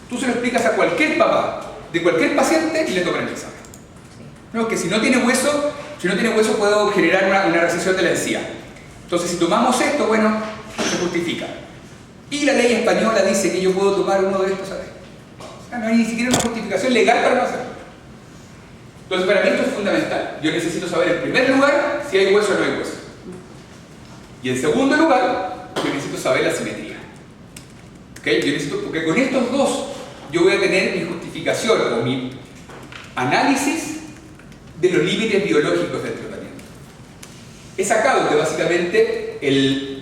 A: Tú se lo explicas a cualquier papá de cualquier paciente y le toman el examen. No, que si no tiene hueso puedo generar una recesión de la encía. Entonces, si tomamos esto, bueno, se justifica. Y la ley española dice que yo puedo tomar uno de estos a ver. O sea, no hay ni siquiera una justificación legal para no hacerlo. Entonces, para mí esto es fundamental. Yo necesito saber, en primer lugar, si hay hueso o no hay hueso. Y en segundo lugar, yo necesito saber la simetría. ¿Okay? Porque con estos dos, yo voy a tener mi justificación o mi análisis de los límites biológicos del tratamiento. He sacado que básicamente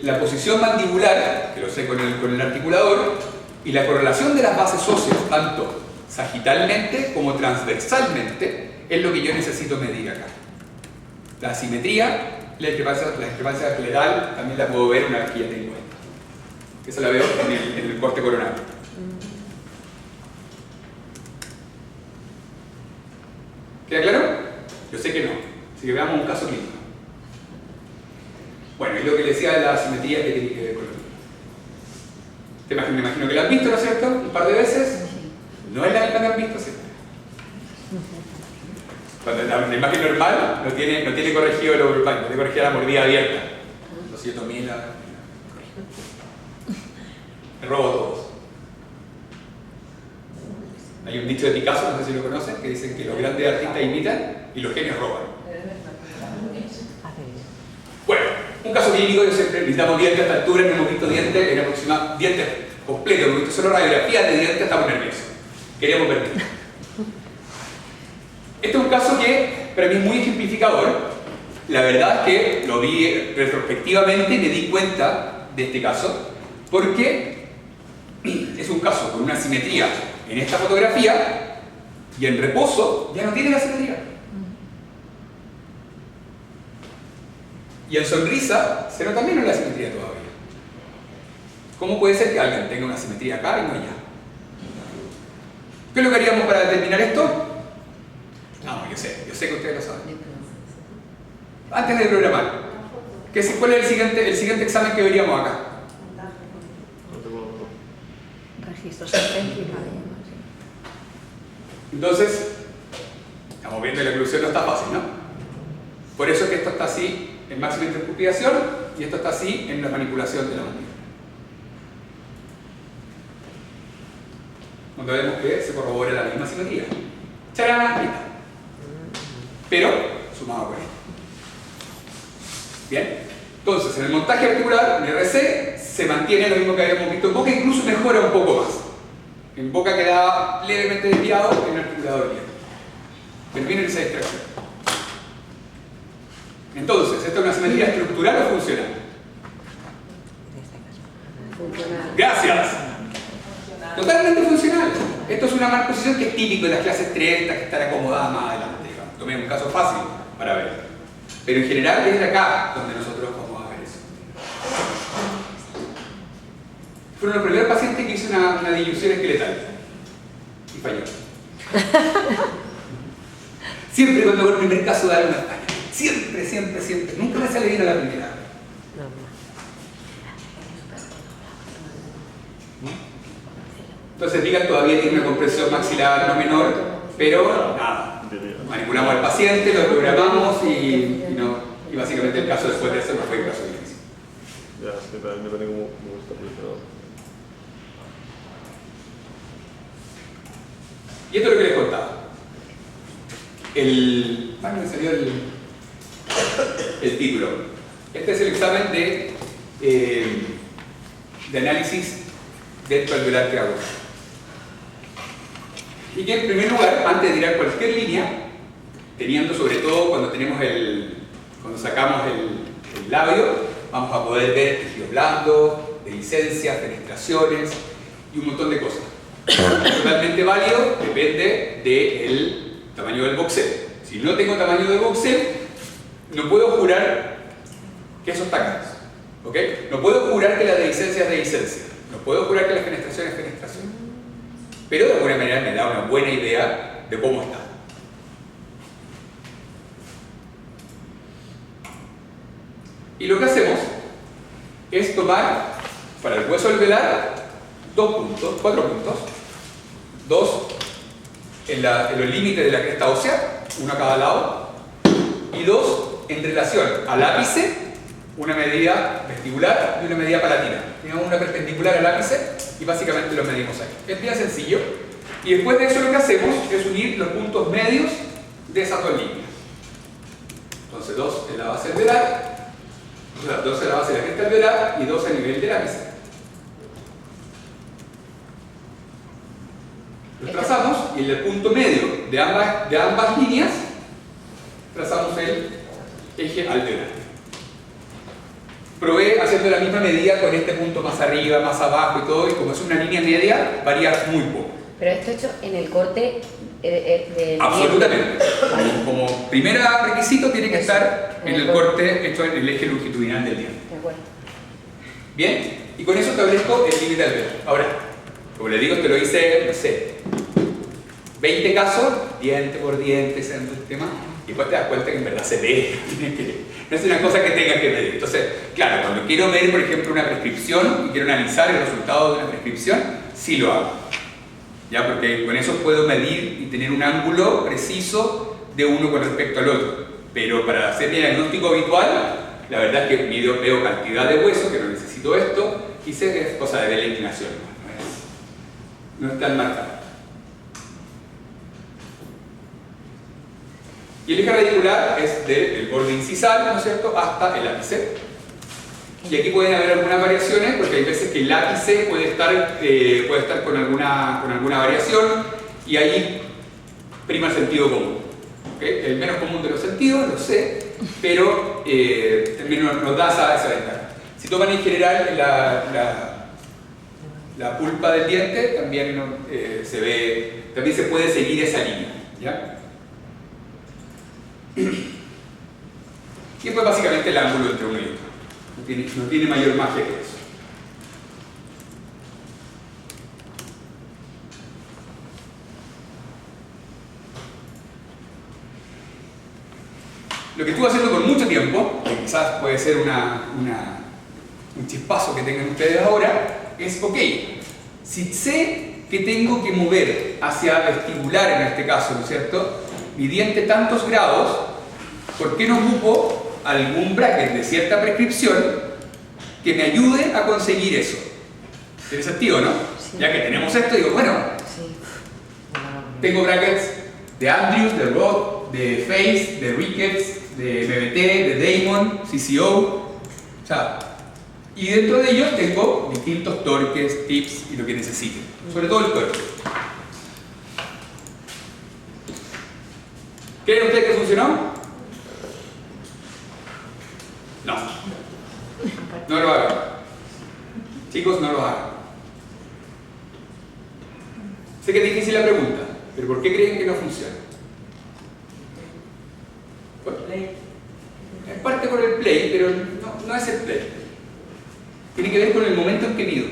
A: la posición mandibular, que lo sé con el articulador, y la correlación de las bases óseas, tanto sagitalmente como transversalmente, es lo que yo necesito medir acá. La asimetría, la discrepancia escleral, también la puedo ver una vez que ya tengo esto. Esa la veo en el corte coronario. ¿Queda claro? Yo sé que no. Así que veamos un caso clínico. Bueno, y lo que le decía de la asimetría que tiene que ver con lo mismo. Me imagino que la han visto, ¿no es cierto? Un par de veces. No es la misma que han visto siempre. Cuando la imagen normal no tiene corregido el overbite, no tiene corregido la mordida abierta. Entonces yo tomé la me robo a todos. Hay un dicho de Picasso, no sé si lo conocen, que dicen que los grandes artistas imitan y los genios roban. Bueno, un caso clínico, yo siempre necesitamos dientes a esta altura, no hemos visto dientes, en aproximadamente dientes completos, hemos visto solo radiografías de dientes, estamos nerviosos. Queríamos ver. Este es un caso que para mí es muy ejemplificador. La verdad es que lo vi retrospectivamente y me di cuenta de este caso, porque es un caso con una simetría en esta fotografía y en reposo ya no tiene la simetría. Y en sonrisa se nota menos la simetría todavía. ¿Cómo puede ser que alguien tenga una simetría acá y no allá? ¿Qué es lo que haríamos para determinar esto? No, yo sé que ustedes lo saben. Antes de programar, ¿cuál es el siguiente examen que veríamos acá?
B: Registro céntrico.
A: Entonces, estamos viendo que la oclusión no está fácil, ¿no? Por eso es que esto está así en máxima intercupidación y esto está así en la manipulación de la mandíbula. Donde vemos que se corrobora la misma simetría. ¡Charán! Ahí está. Pero sumado con esto. Bien. Entonces, en el montaje articular, en RC, se mantiene lo mismo que habíamos visto en boca, incluso mejora un poco más. En boca quedaba levemente desviado, en el articulador bien. Pero viene esa distracción. Entonces, ¿esto es una simetría estructural o funcional?
C: Funcional.
A: ¡Gracias! Totalmente funcional. Esto es una malposición que es típico de las clases 30 que están acomodadas más adelante. Tomé un caso fácil para ver. Pero en general es de acá donde nosotros vamos a ver eso. Fueron los primeros pacientes que hizo una dilución esqueletal y falló. Siempre cuando hago el primer caso de algo me falla. Siempre, siempre, siempre. Nunca me sale bien a la primera. Entonces digan, todavía tiene una compresión maxilar no menor, pero nada. Manipulamos al paciente, lo programamos y básicamente el caso después de eso no fue un caso difícil.
G: Ya, es que también depende cómo está posicionado.
A: Y esto es lo que les contaba. Me salió el título. Este es el examen de análisis dentro del alveolar que hago. Y que en primer lugar, antes de tirar cualquier línea, teniendo sobre todo cuando sacamos el labio, vamos a poder ver tejido blando, dehiscencias, fenestraciones y un montón de cosas. Totalmente válido, depende del tamaño del voxel. Si no tengo tamaño de voxel, no puedo jurar que eso está acá. ¿Ok? No puedo jurar que la dehiscencia es dehiscencia. No puedo jurar que la fenestración es fenestración. Pero de alguna manera me da una buena idea de cómo está. Y lo que hacemos es tomar para el hueso alveolar 4 puntos, 2 en los límites de la cresta ósea, uno a cada lado, y 2 en relación al ápice, una medida vestibular y una medida palatina. Tenemos una perpendicular al ápice y básicamente lo medimos ahí. Es bien sencillo. Y después de eso lo que hacemos es unir los puntos medios de esas dos líneas. Entonces 2 en la base alveolar, 2 en la base de la cresta alveolar y 2 a nivel del ápice. Los trazamos y en el punto medio de ambas líneas trazamos el eje alveolar. Probé haciendo la misma medida con este punto más arriba, más abajo y todo, y como es una línea media, varía muy poco.
C: Pero esto hecho en el corte del
A: Absolutamente. Como primer requisito tiene que estar en el corte hecho en el eje longitudinal del diente.
C: De acuerdo.
A: Bien, y con eso establezco el límite alveolar. Ahora, como les digo, te lo hice, no sé, 20 casos, diente por diente, ese es el tema, y después te das cuenta que en verdad se ve. No es una cosa que tengas que medir. Entonces, claro, cuando quiero ver, por ejemplo, una prescripción y quiero analizar el resultado de una prescripción, sí lo hago. ¿Ya? Porque con eso puedo medir y tener un ángulo preciso de uno con respecto al otro. Pero para hacer mi diagnóstico habitual, la verdad es que veo cantidad de hueso, que no necesito esto, y sé que es cosa de ver la inclinación. No es tan marcado. Y el eje radicular es del borde incisal, ¿no es cierto?, hasta el ápice. Y aquí pueden haber algunas variaciones, porque hay veces que el ápice puede estar con alguna variación, y ahí prima el sentido común. ¿Okay? El menos común de los sentidos, lo sé, pero también nos da esa ventaja. Si toman en general la pulpa del diente, también también se puede seguir esa línea. ¿Ya? Y después básicamente el ángulo entre uno y otro. No tiene mayor magia que eso. Lo que estuve haciendo por mucho tiempo, que quizás puede ser un chispazo que tengan ustedes ahora, es, ok, si sé que tengo que mover hacia vestibular en este caso, ¿no es cierto?, mi diente tantos grados, ¿por qué no ocupo algún bracket de cierta prescripción que me ayude a conseguir eso? ¿Tiene sentido, no?
C: Sí.
A: Ya que tenemos esto, digo, bueno,
C: Sí.
A: tengo brackets de Andrews, de Roth, de Face, de Ricketts, de BBT, de Damon, CCO, o sea, y dentro de ellos tengo distintos torques, tips y lo que necesiten, sobre todo el torque. ¿Creen ustedes que funcionó? No. No lo hagan. Chicos, no lo hagan. Sé que es difícil la pregunta, pero ¿por qué creen que no funciona? Es parte con el play, pero no es el play. Tiene que ver con el momento en que mido.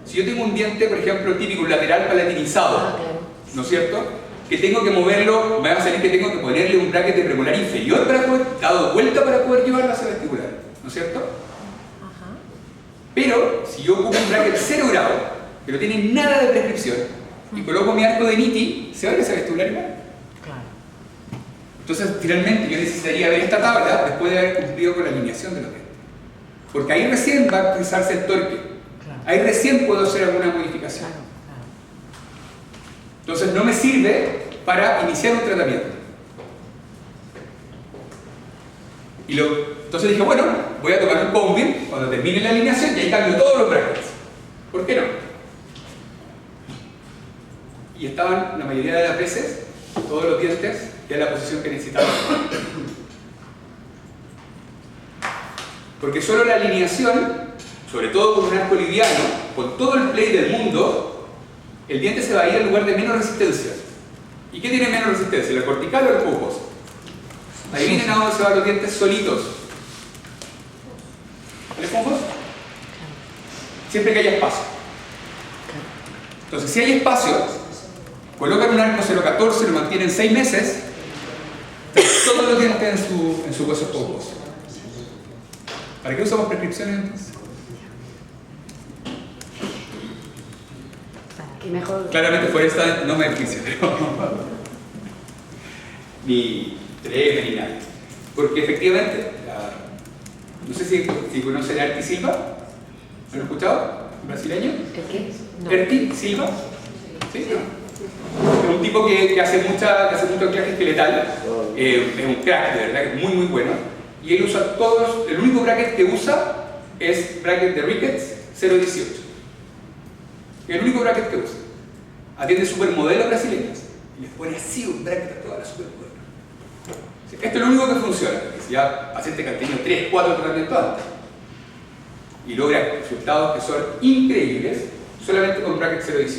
A: Si yo tengo un diente, por ejemplo, típico lateral palatinizado, ¿no es cierto? Que tengo que moverlo, me va a salir que tengo que ponerle un bracket de premolar inferior para poder, dado vuelta para poder llevarlo hacia vestibular, ¿no es cierto? Pero, si yo ocupo un bracket 0 grado, que no tiene nada de prescripción, y coloco mi arco de Nitti, ¿se va a ir hacia vestibular igual?
B: Claro.
A: Entonces, finalmente, yo necesitaría ver esta tabla después de haber cumplido con la alineación de los dientes. Porque ahí recién va a utilizarse el torque.
B: Claro.
A: Ahí recién puedo hacer alguna modificación.
B: Claro, claro.
A: Entonces, no me sirve para iniciar un tratamiento. Entonces dije, bueno, voy a tomar un combin cuando termine la alineación y ahí cambio todos los brackets. ¿Por qué no? Y estaban la mayoría de las veces todos los dientes en la posición que necesitaban. Porque solo la alineación, sobre todo con un arco liviano, con todo el play del mundo, el diente se va a ir al lugar de menos resistencia. ¿Y qué tiene menos resistencia? ¿La cortical o el pulposo? Adivinen a dónde se van los dientes solitos. ¿El esponjoso? Siempre que haya espacio. Entonces, si hay espacio, colocan un arco 0,14, lo mantienen 6 meses, todos los dientes en su hueso pulposo. ¿Para qué usamos prescripciones entonces?
C: Que mejor.
A: Claramente por esta no me beneficia, pero ni 3 ni nada. Porque efectivamente, no sé si conocen a Erti Silva. ¿Lo han escuchado? ¿Un brasileño?
C: ¿El qué? No.
A: Erti Silva. ¿Sí? No. Es un tipo que hace mucho anclaje esqueletal. Es un crack, de verdad, que es muy muy bueno. Y él usa todos, el único bracket que usa es bracket de Ricketts 018. El único bracket que usa. Atiende supermodelos brasileños y les pone así un bracket a todas las supermodelos. Esto es lo único que funciona, porque si ya paciente que han tenido 3, 4 tratamientos antes y logra resultados que son increíbles solamente con bracket 018.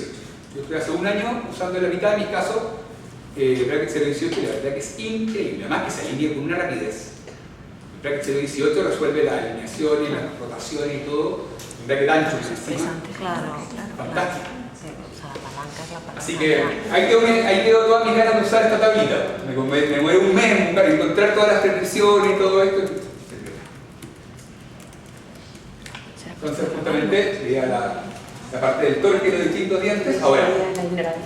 A: Yo estoy hace un año usando la mitad de mis casos bracket 018 y la verdad que es increíble, además que se alinea con una rapidez. El bracket 018 resuelve las alineaciones, las rotaciones y todo. Un bracket ancho encima.
B: Claro,
A: Fantástico.
B: Sí, o sea, la palanca es la palanca.
A: Así que ahí quedó todas mis ganas de usar esta tablita. Me muero un mes para encontrar todas las prescripciones y todo esto. Entonces, justamente, veía la parte del torque de los distintos dientes. Ahora,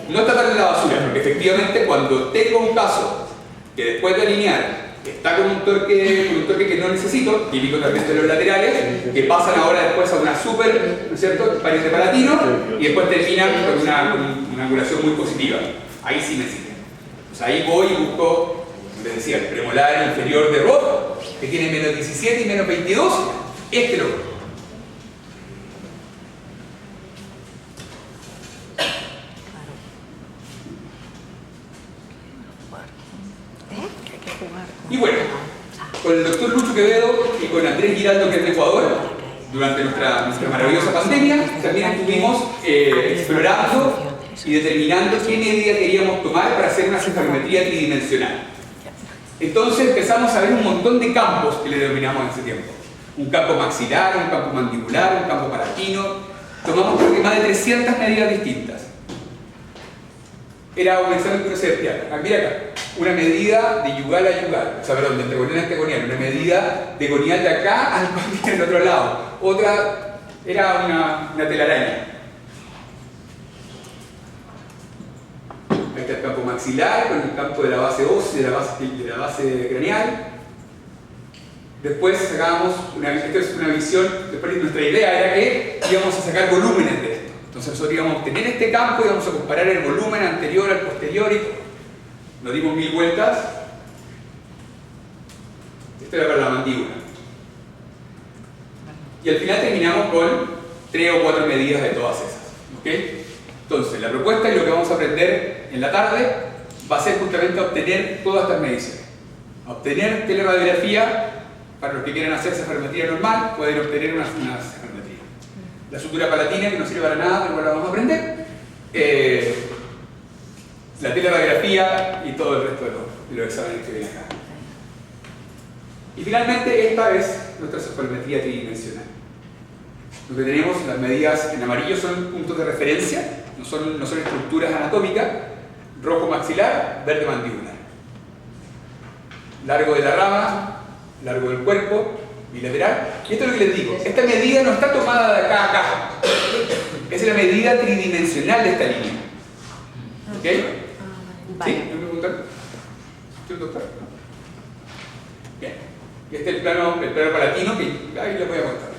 A: no está tan en la basura, porque efectivamente, cuando tengo un caso que después de alinear está con un torque que no necesito, típico también de los laterales, que pasan ahora después a una super, ¿no es cierto?, pared de palatino, y después terminan con una angulación muy positiva. Ahí sí me sirve. Pues ahí voy y busco, como les decía, el premolar inferior de Roth, que tiene menos 17 y menos 22, este lo busco. Y bueno, con el doctor Lucho Quevedo y con Andrés Giraldo, que es de Ecuador, durante nuestra maravillosa pandemia, también estuvimos explorando y determinando qué medida queríamos tomar para hacer una cefalometría tridimensional. Entonces empezamos a ver un montón de campos que le denominamos en ese tiempo. Un campo maxilar, un campo mandibular, un campo palatino. Tomamos creo que más de 300 medidas distintas. Era un examen que uno se decía, mira acá, una medida de yugal a yugal, o sea, perdón, de antegonial a antegonial, una medida de gonial de acá al gonial del otro lado. Otra era una telaraña. Ahí está el campo maxilar con el campo de la base ósea, de la base craneal. Después sacábamos, esta es una visión, después nuestra idea era que íbamos a sacar volúmenes de esto. Entonces nosotros íbamos a obtener este campo y íbamos a comparar el volumen anterior al posterior y nos dimos 1000 vueltas. Esto era para la mandíbula. Y al final terminamos con 3 o 4 medidas de todas esas. ¿Okay? Entonces la propuesta y lo que vamos a aprender en la tarde va a ser justamente obtener todas estas mediciones. Obtener teleradiografía. Para los que quieran hacer cefalometría normal, pueden obtener una cefalometría. La sutura palatina, que no sirve para nada, pero la vamos a aprender. La teleradiografía y todo el resto de los exámenes que vienen acá. Y finalmente, esta es nuestra cefalometría tridimensional. Lo que tenemos, las medidas en amarillo son puntos de referencia, no son estructuras anatómicas, rojo maxilar, verde mandibular. Largo de la rama, largo del cuerpo, bilateral. Y esto es lo que les digo, esta medida no está tomada de acá a acá, es la medida tridimensional de esta línea. ¿Ok? ¿Sí? ¿Me preguntan? ¿Sí, doctor? Bien. Y este es el plano palatino que ahí les voy a contar.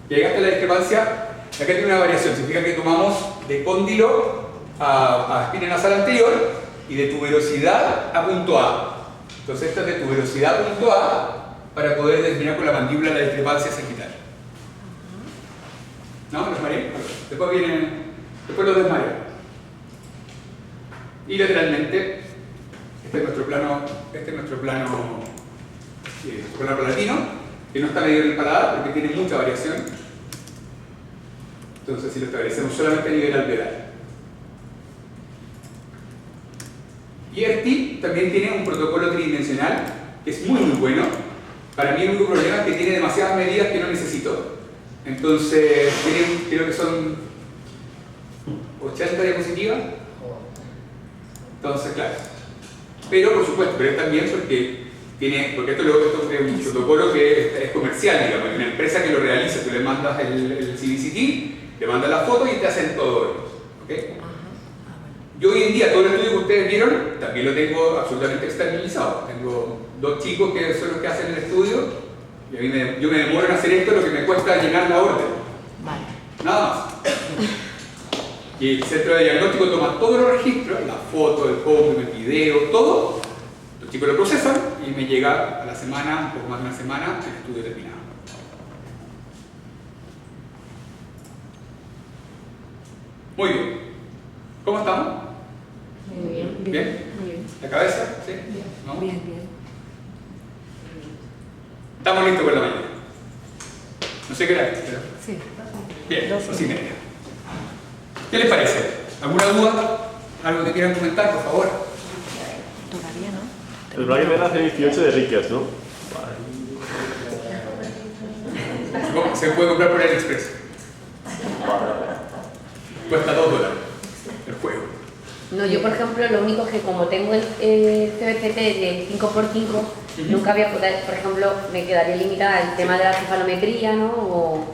A: Llegaste a la discrepancia, acá tiene una variación. Se fija que tomamos de cóndilo a espina nasal anterior y de tuberosidad a punto A. Entonces esta es de tuberosidad a punto A para poder determinar con la mandíbula la discrepancia sagital. ¿No? ¿Los mareé? Después los desmareo. Y lateralmente, este es nuestro plano palatino, que no está medido en el paladar porque tiene mucha variación. Entonces, si lo establecemos solamente a nivel alveolar. Y ERTI también tiene un protocolo tridimensional que es muy bueno. Para mí el único problema es que tiene demasiadas medidas que no necesito. Entonces, creo que son 80 diapositivas. Entonces, claro. Pero, por supuesto, pero es también porque esto es un protocolo que es comercial, digamos. Hay una empresa que lo realiza, tú le mandas el CBCT, le mandas la foto y te hacen todo ellos. ¿Okay? Yo hoy en día, todo el estudio que ustedes vieron, también lo tengo absolutamente externalizado. Tengo 2 chicos que son los que hacen el estudio y a mí yo me demoro en hacer esto lo que me cuesta llenar la orden.
B: Vale.
A: Nada más. Y el centro de diagnóstico toma todos los registros, la foto, el código, el video, todo. Los chicos lo procesan y me llega a la semana, un poco más de una semana, el estudio terminado. Muy bien. ¿Cómo estamos?
C: Muy bien.
A: ¿Bien?
C: Muy bien.
A: ¿La cabeza? ¿Sí? ¿No?
B: Bien, bien.
A: Estamos listos por la mañana. No sé qué hora es, pero...
B: Sí.
A: Bien, 2:30. ¿Qué les parece? ¿Alguna duda? ¿Algo que quieran comentar, por favor?
B: Todavía no.
G: El Black Belt hace 18 de Rickers, ¿no?
A: Se puede comprar por AliExpress. Cuesta $2 el juego.
C: No, yo por ejemplo, lo único es que como tengo el CBCT de 5×5, nunca había, por ejemplo, me quedaría limitada al tema de la cefalometría, ¿no?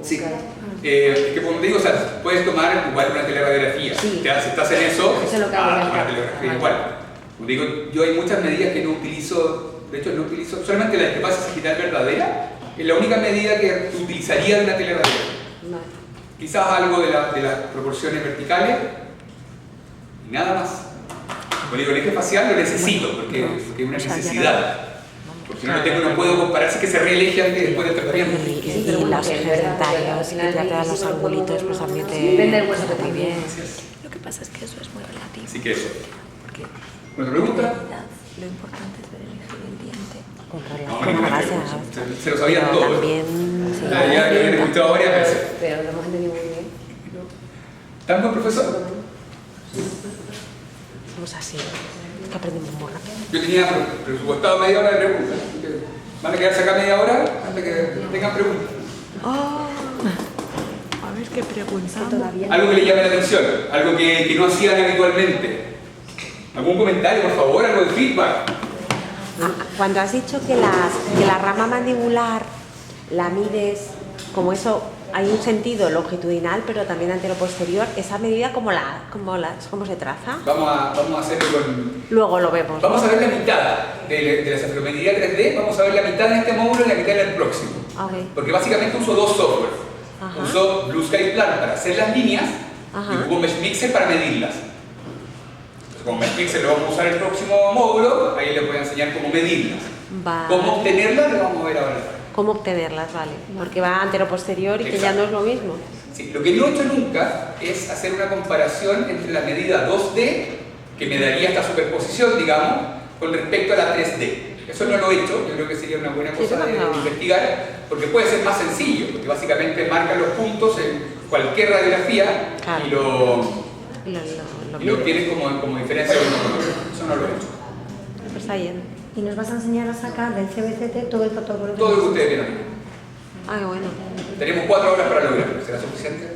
A: Sí.
C: claro.
A: Es que como te digo, o sea, puedes tomar igual una teleradiografía.
C: Sí.
A: Si estás en eso,
C: Eso es lo que hago
A: una
C: acá.
A: teleradiografía
C: Vale.
A: igual. Como digo, yo hay muchas medidas que no utilizo, de hecho no utilizo, solamente la discrepancia sagital verdadera es la única medida que utilizaría de una teleradiografía.
C: Vale.
A: Quizás algo de las proporciones verticales y nada más. Como digo, el eje facial lo necesito porque es una necesidad. Porque si no lo tengo, no puedo comparar si que se reelige antes y después del tratamiento.
B: Y los ejes dentarios, que te dan los angulitos, pues también te...
C: Depende del hueso que
B: muy
C: tengas.
B: bien.
A: Gracias.
B: Lo que pasa es que eso es muy relativo.
A: Así que eso.
B: Porque
A: ¿Otra pregunta?
B: en realidad lo importante es ver el eje del diente. Con
A: No,
B: relación,
A: no,
B: gracias.
A: se lo sabían
B: Pero
A: todos.
B: también... sí,
A: Ya lo habían escuchado varias veces.
C: Pero lo hemos entendido muy bien.
A: ¿Tan buen profesor?
B: somos así, que aprendemos muy rápido.
A: Yo tenía presupuestado media hora de preguntas. Así que van a quedarse acá media hora hasta que tengan preguntas.
B: Oh, a ver qué preguntamos.
A: Algo que les llame la atención, algo que no hacían habitualmente. ¿Algún comentario, por favor? ¿Algo de feedback?
H: Cuando has dicho que la rama mandibular la mides, como eso, hay un sentido longitudinal, pero también antero-posterior, esa medida ¿cómo se traza?
A: Vamos a hacerlo con...
H: Luego lo vemos.
A: Vamos a ver la mitad de la cefalometría 3D, vamos a ver la mitad en este módulo y la mitad en el próximo.
H: Okay.
A: Porque básicamente uso 2 software.
H: Ajá.
A: Uso Blue Sky Plan para hacer las líneas
H: Ajá.
A: y Google Mesh Mixer para medirlas. Entonces, como Mesh Mixer lo vamos a usar en el próximo módulo, ahí les voy a enseñar cómo medirlas.
H: Vale.
A: Cómo obtenerlas lo vamos a ver ahora.
H: ¿Cómo obtenerlas? Vale. Porque va antero-posterior y que ya no es lo mismo.
A: Sí, lo que no he hecho nunca es hacer una comparación entre la medida 2D, que me daría esta superposición, digamos, con respecto a la 3D. Eso no lo he hecho, yo creo que sería una buena cosa de investigar, porque puede ser más sencillo, porque básicamente marca los puntos en cualquier radiografía. Claro. y lo obtienes como diferencia de uno con otro. Eso no lo he hecho.
H: Pues está bien.
B: y nos vas a enseñar a sacar del CBCT todo el protocolo.
A: Todo lo que ustedes vieron.
H: Ah, qué bueno.
A: Tenemos 4 horas para lograrlo. ¿Será suficiente?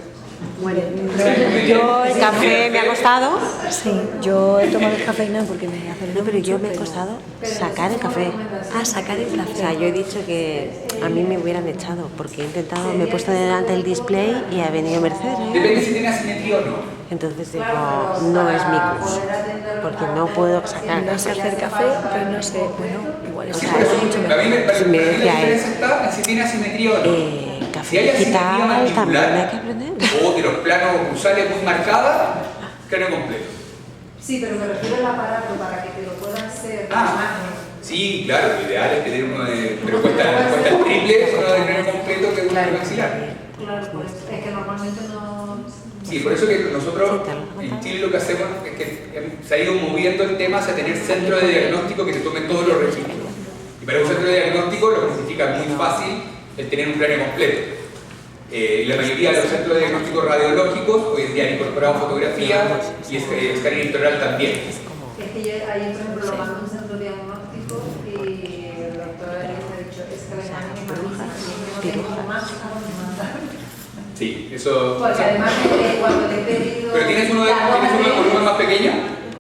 B: Bueno,
A: Sí, muy bien.
H: Yo el café me ha costado.
B: sí, yo he tomado cafeína porque me hace
H: No, pero yo me he costado sacar el café.
B: Ah, sacar el
H: O
B: café.
H: sea, yo he dicho que a mí me hubieran echado porque he intentado, me he puesto delante del display y ha venido Mercedes.
A: Depende si tiene asimetría o no.
H: Entonces digo, no es mi curso, porque no puedo sacar
B: No sé
H: café.
B: hacer café, pero no sé, bueno, igual es
H: O sea,
B: mucho
A: A mí me parece
H: me
A: que la
H: decía
A: diferencia está en si tiene asimetría o no. Si
H: Café
A: hay asimetría
H: digital también hay que
A: mandibular
H: aprender.
A: o de los planos oclusales muy marcada, cráneo completo.
E: Sí, pero me refiero al aparato para que te lo puedan hacer la
A: Ah.
E: imagen.
A: Sí, claro, lo ideal es tener uno de... Pero cuesta el triple uno de cráneo completo que uno de maxilar.
E: Claro, pues es que normalmente no...
A: Sí, por eso que nosotros
H: Sí, te lo he
A: en Chile lo que hacemos es que se ha ido moviendo el tema hacia tener centro de diagnóstico que te tome todos los registros. Y para un centro de diagnóstico lo que significa muy fácil es tener un cráneo completo. La mayoría de los centros de diagnóstico radiológicos hoy en día han incorporado fotografía y escáner intraoral también.
E: Es que yo ayer, por ejemplo, lo mando a un centro diagnóstico y el doctor me ha dicho, es que la imagen es malísima, y yo no tengo más cómo mandar.
A: Sí, eso...
E: Porque además cuando